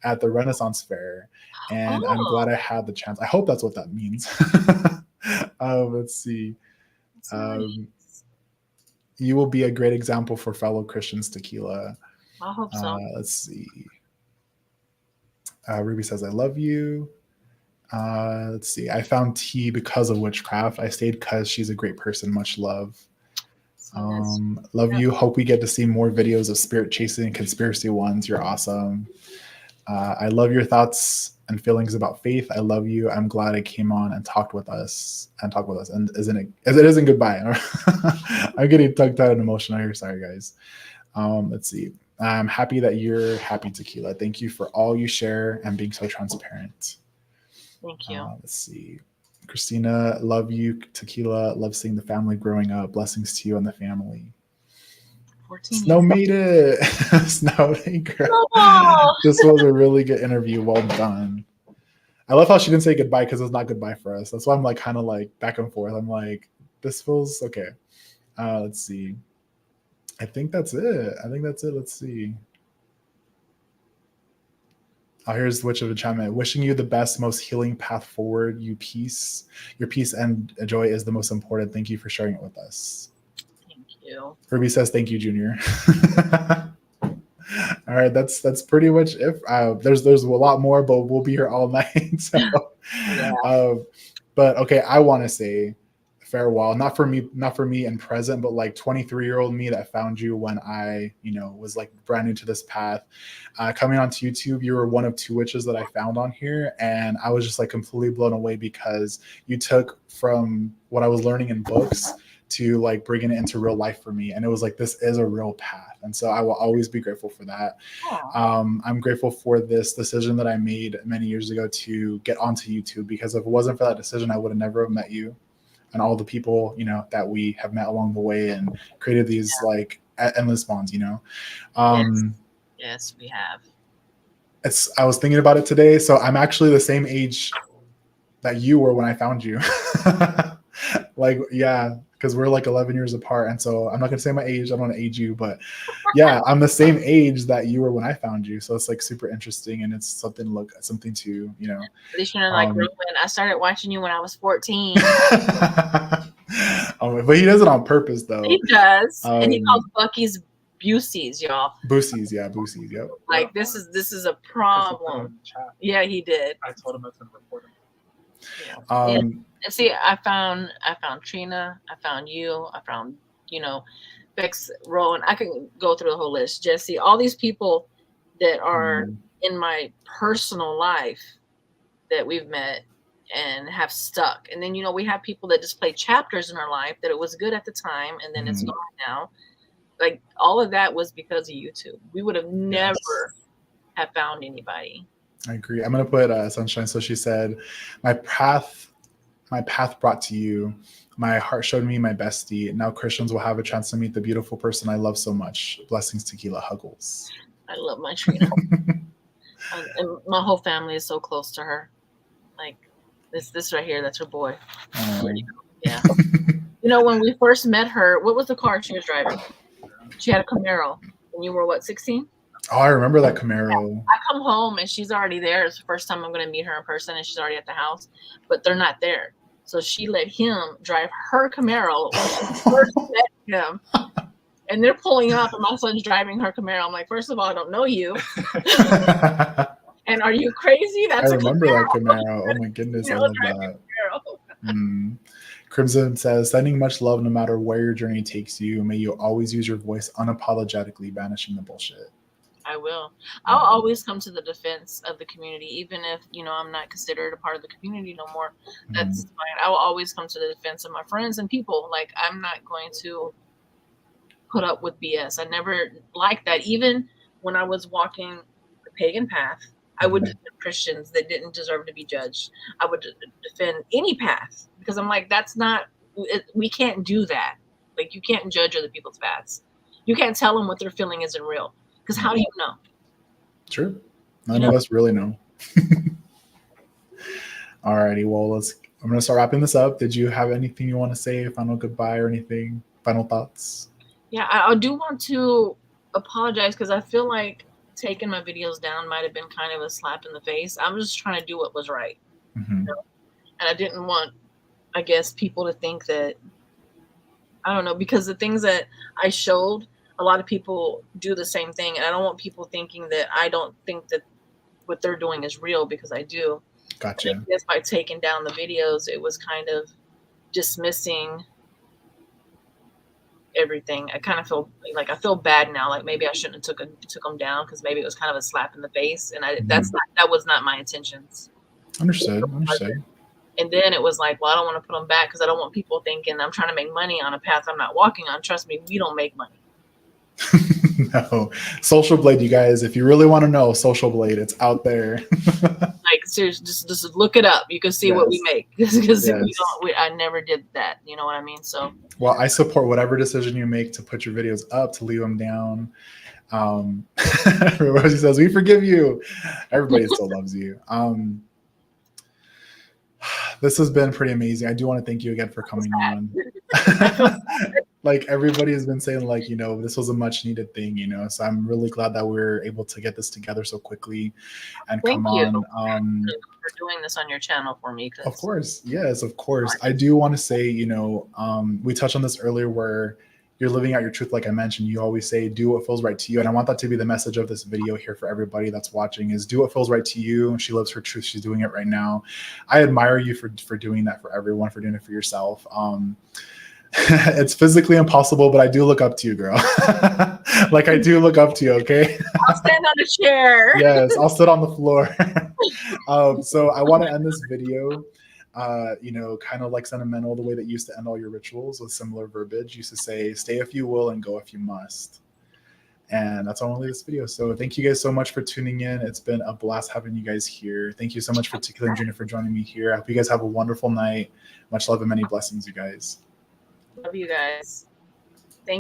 [SPEAKER 2] at the Renaissance Fair, and I'm glad I had the chance. I hope that's what that means. Let's see. You will be a great example for fellow Christians, Tequila.
[SPEAKER 1] I hope so.
[SPEAKER 2] Let's see. Ruby says, I love you. Let's see. I found T because of witchcraft. I stayed because she's a great person. Much love. Love you. Hope we get to see more videos of spirit chasing and conspiracy ones. You're awesome. I love your thoughts and feelings about faith. I love you. I'm glad I came on and talked with us. And it isn't goodbye. I'm getting tongue tied and emotional here. Sorry, guys. Let's see. I'm happy that you're happy, Tequila. Thank you for all you share and being so transparent.
[SPEAKER 1] Thank you.
[SPEAKER 2] Let's see. Christina, love you. Tequila, love seeing the family growing up. Blessings to you and the family.
[SPEAKER 1] 14
[SPEAKER 2] Snow
[SPEAKER 1] years.
[SPEAKER 2] made it. Snow, girl.
[SPEAKER 1] Oh.
[SPEAKER 2] This was a really good interview. Well done. I love how she didn't say goodbye because it's not goodbye for us. That's why I'm like kind of like back and forth. I'm like, this feels okay. Let's see. I think that's it. Let's see. Oh, here's the Witch of Enchantment. Wishing you the best, most healing path forward. Your peace and joy is the most important. Thank you for sharing it with us.
[SPEAKER 1] Thank you.
[SPEAKER 2] Ruby says, thank you, Junior. All right, that's pretty much it. There's a lot more, but we'll be here all night. So, yeah. But okay, I want to say farewell. Not for me and present, but like 23-year-old me that found you when I, was like brand new to this path. Coming onto YouTube, you were one of 2 witches that I found on here, and I was just like completely blown away because you took from what I was learning in books to like bringing it into real life for me. And it was like, this is a real path. And so I will always be grateful for that. I'm grateful for this decision that I made many years ago to get onto YouTube, because if it wasn't for that decision, I would have never have met you and all the people, that we have met along the way and created these like endless bonds,
[SPEAKER 1] Yes, we have.
[SPEAKER 2] I was thinking about it today. So I'm actually the same age that you were when I found you. Like, yeah, because we're like 11 years apart. And so I'm not going to say my age. I don't want to age you, but yeah, I'm the same age that you were when I found you. So it's like super interesting. And it's something to,
[SPEAKER 1] At least you're like, Rowan, I started watching you when I was 14.
[SPEAKER 2] But he does it on purpose, though.
[SPEAKER 1] He does. And he calls Bucky's Busies, y'all.
[SPEAKER 2] Boosies, yep.
[SPEAKER 1] Like, this is a problem. Yeah, he did.
[SPEAKER 3] I told him I was going to report him.
[SPEAKER 1] Yeah. And see, I found Trina, I found you, I found, Bex, Rowan. I can go through the whole list. Jesse, all these people that are in my personal life that we've met and have stuck. And then, we have people that just play chapters in our life that it was good at the time and then it's gone now. Like, all of that was because of YouTube. We would have never have found anybody.
[SPEAKER 2] I agree. I'm going to put Sunshine. So she said, my path brought to you. My heart showed me my bestie. Now Christians will have a chance to meet the beautiful person I love so much. Blessings, Tequila. Huggles.
[SPEAKER 1] I love my Trina. And my whole family is so close to her. Like, this right here, that's her boy. Yeah. When we first met her, what was the car she was driving? She had a Camaro. And you were, what, 16?
[SPEAKER 2] Oh, I remember that Camaro.
[SPEAKER 1] I come home and she's already there. It's the first time I'm going to meet her in person, and she's already at the house, but they're not there. So she let him drive her Camaro when she first met him. And they're pulling up, and my son's driving her Camaro. I'm like, first of all, I don't know you. And are you crazy?
[SPEAKER 2] I remember that Camaro. Oh my goodness, I love that. Crimson says, sending much love no matter where your journey takes you. May you always use your voice unapologetically, banishing the bullshit.
[SPEAKER 1] I will. I'll always come to the defense of the community, even if, I'm not considered a part of the community no more. That's fine. I will always come to the defense of my friends and people. Like, I'm not going to put up with BS. I never liked that. Even when I was walking the pagan path, I would defend Christians that didn't deserve to be judged. I would defend any path, because I'm like, we can't do that. Like, you can't judge other people's paths. You can't tell them what they're feeling isn't real. Because how do you know?
[SPEAKER 2] True. None of us really know. Alrighty, well, I'm going to start wrapping this up. Did you have anything you want to say? Final goodbye or anything? Final thoughts?
[SPEAKER 1] Yeah, I do want to apologize because I feel like taking my videos down might have been kind of a slap in the face. I'm just trying to do what was right. And I didn't want, I guess, people to think that, I don't know, because the things that I showed, a lot of people do the same thing. And I don't want people thinking that I don't think that what they're doing is real, because I do.
[SPEAKER 2] Gotcha.
[SPEAKER 1] I guess by taking down the videos, it was kind of dismissing everything. I kind of feel like I feel bad now. Like maybe I shouldn't have took them down, because maybe it was kind of a slap in the face, and that was not my intentions.
[SPEAKER 2] Understood.
[SPEAKER 1] And then it was like, well, I don't want to put them back because I don't want people thinking I'm trying to make money on a path I'm not walking on. Trust me, we don't make money.
[SPEAKER 2] No. Social Blade, you guys, if you really want to know, Social Blade, it's out there.
[SPEAKER 1] Like seriously, just look it up. You can see what we make, because I never did that. You know what I mean? So.
[SPEAKER 2] Well, I support whatever decision you make to put your videos up, to leave them down. Rosie says, we forgive you. Everybody still loves you. This has been pretty amazing. I do want to thank you again for coming on. Like everybody has been saying, like, you know, this was a much needed thing, you know, so I'm really glad that we're able to get this together so quickly and
[SPEAKER 1] Thank
[SPEAKER 2] come
[SPEAKER 1] you
[SPEAKER 2] on.
[SPEAKER 1] for doing this on your channel for me.
[SPEAKER 2] Of course. Yes, of course. I do want to say, you know, we touched on this earlier where you're living out your truth. Like I mentioned, you always say, do what feels right to you. And I want that to be the message of this video here for everybody that's watching, is do what feels right to you. She lives her truth. She's doing it right now. I admire you for doing that for everyone, for doing it for yourself. It's physically impossible, but I do look up to you, girl. Like I do look up to you. Okay.
[SPEAKER 1] I'll stand on a chair.
[SPEAKER 2] Yes, I'll sit on the floor. So I want to end this video, you know, kind of like sentimental, the way that you used to end all your rituals with similar verbiage. You used to say, stay if you will and go if you must. And that's how I want to leave this video. So thank you guys so much for tuning in. It's been a blast having you guys here. Thank you so much for Tequila and Junior for joining me here. I hope you guys have a wonderful night. Much love and many blessings, you guys.
[SPEAKER 1] Love you guys.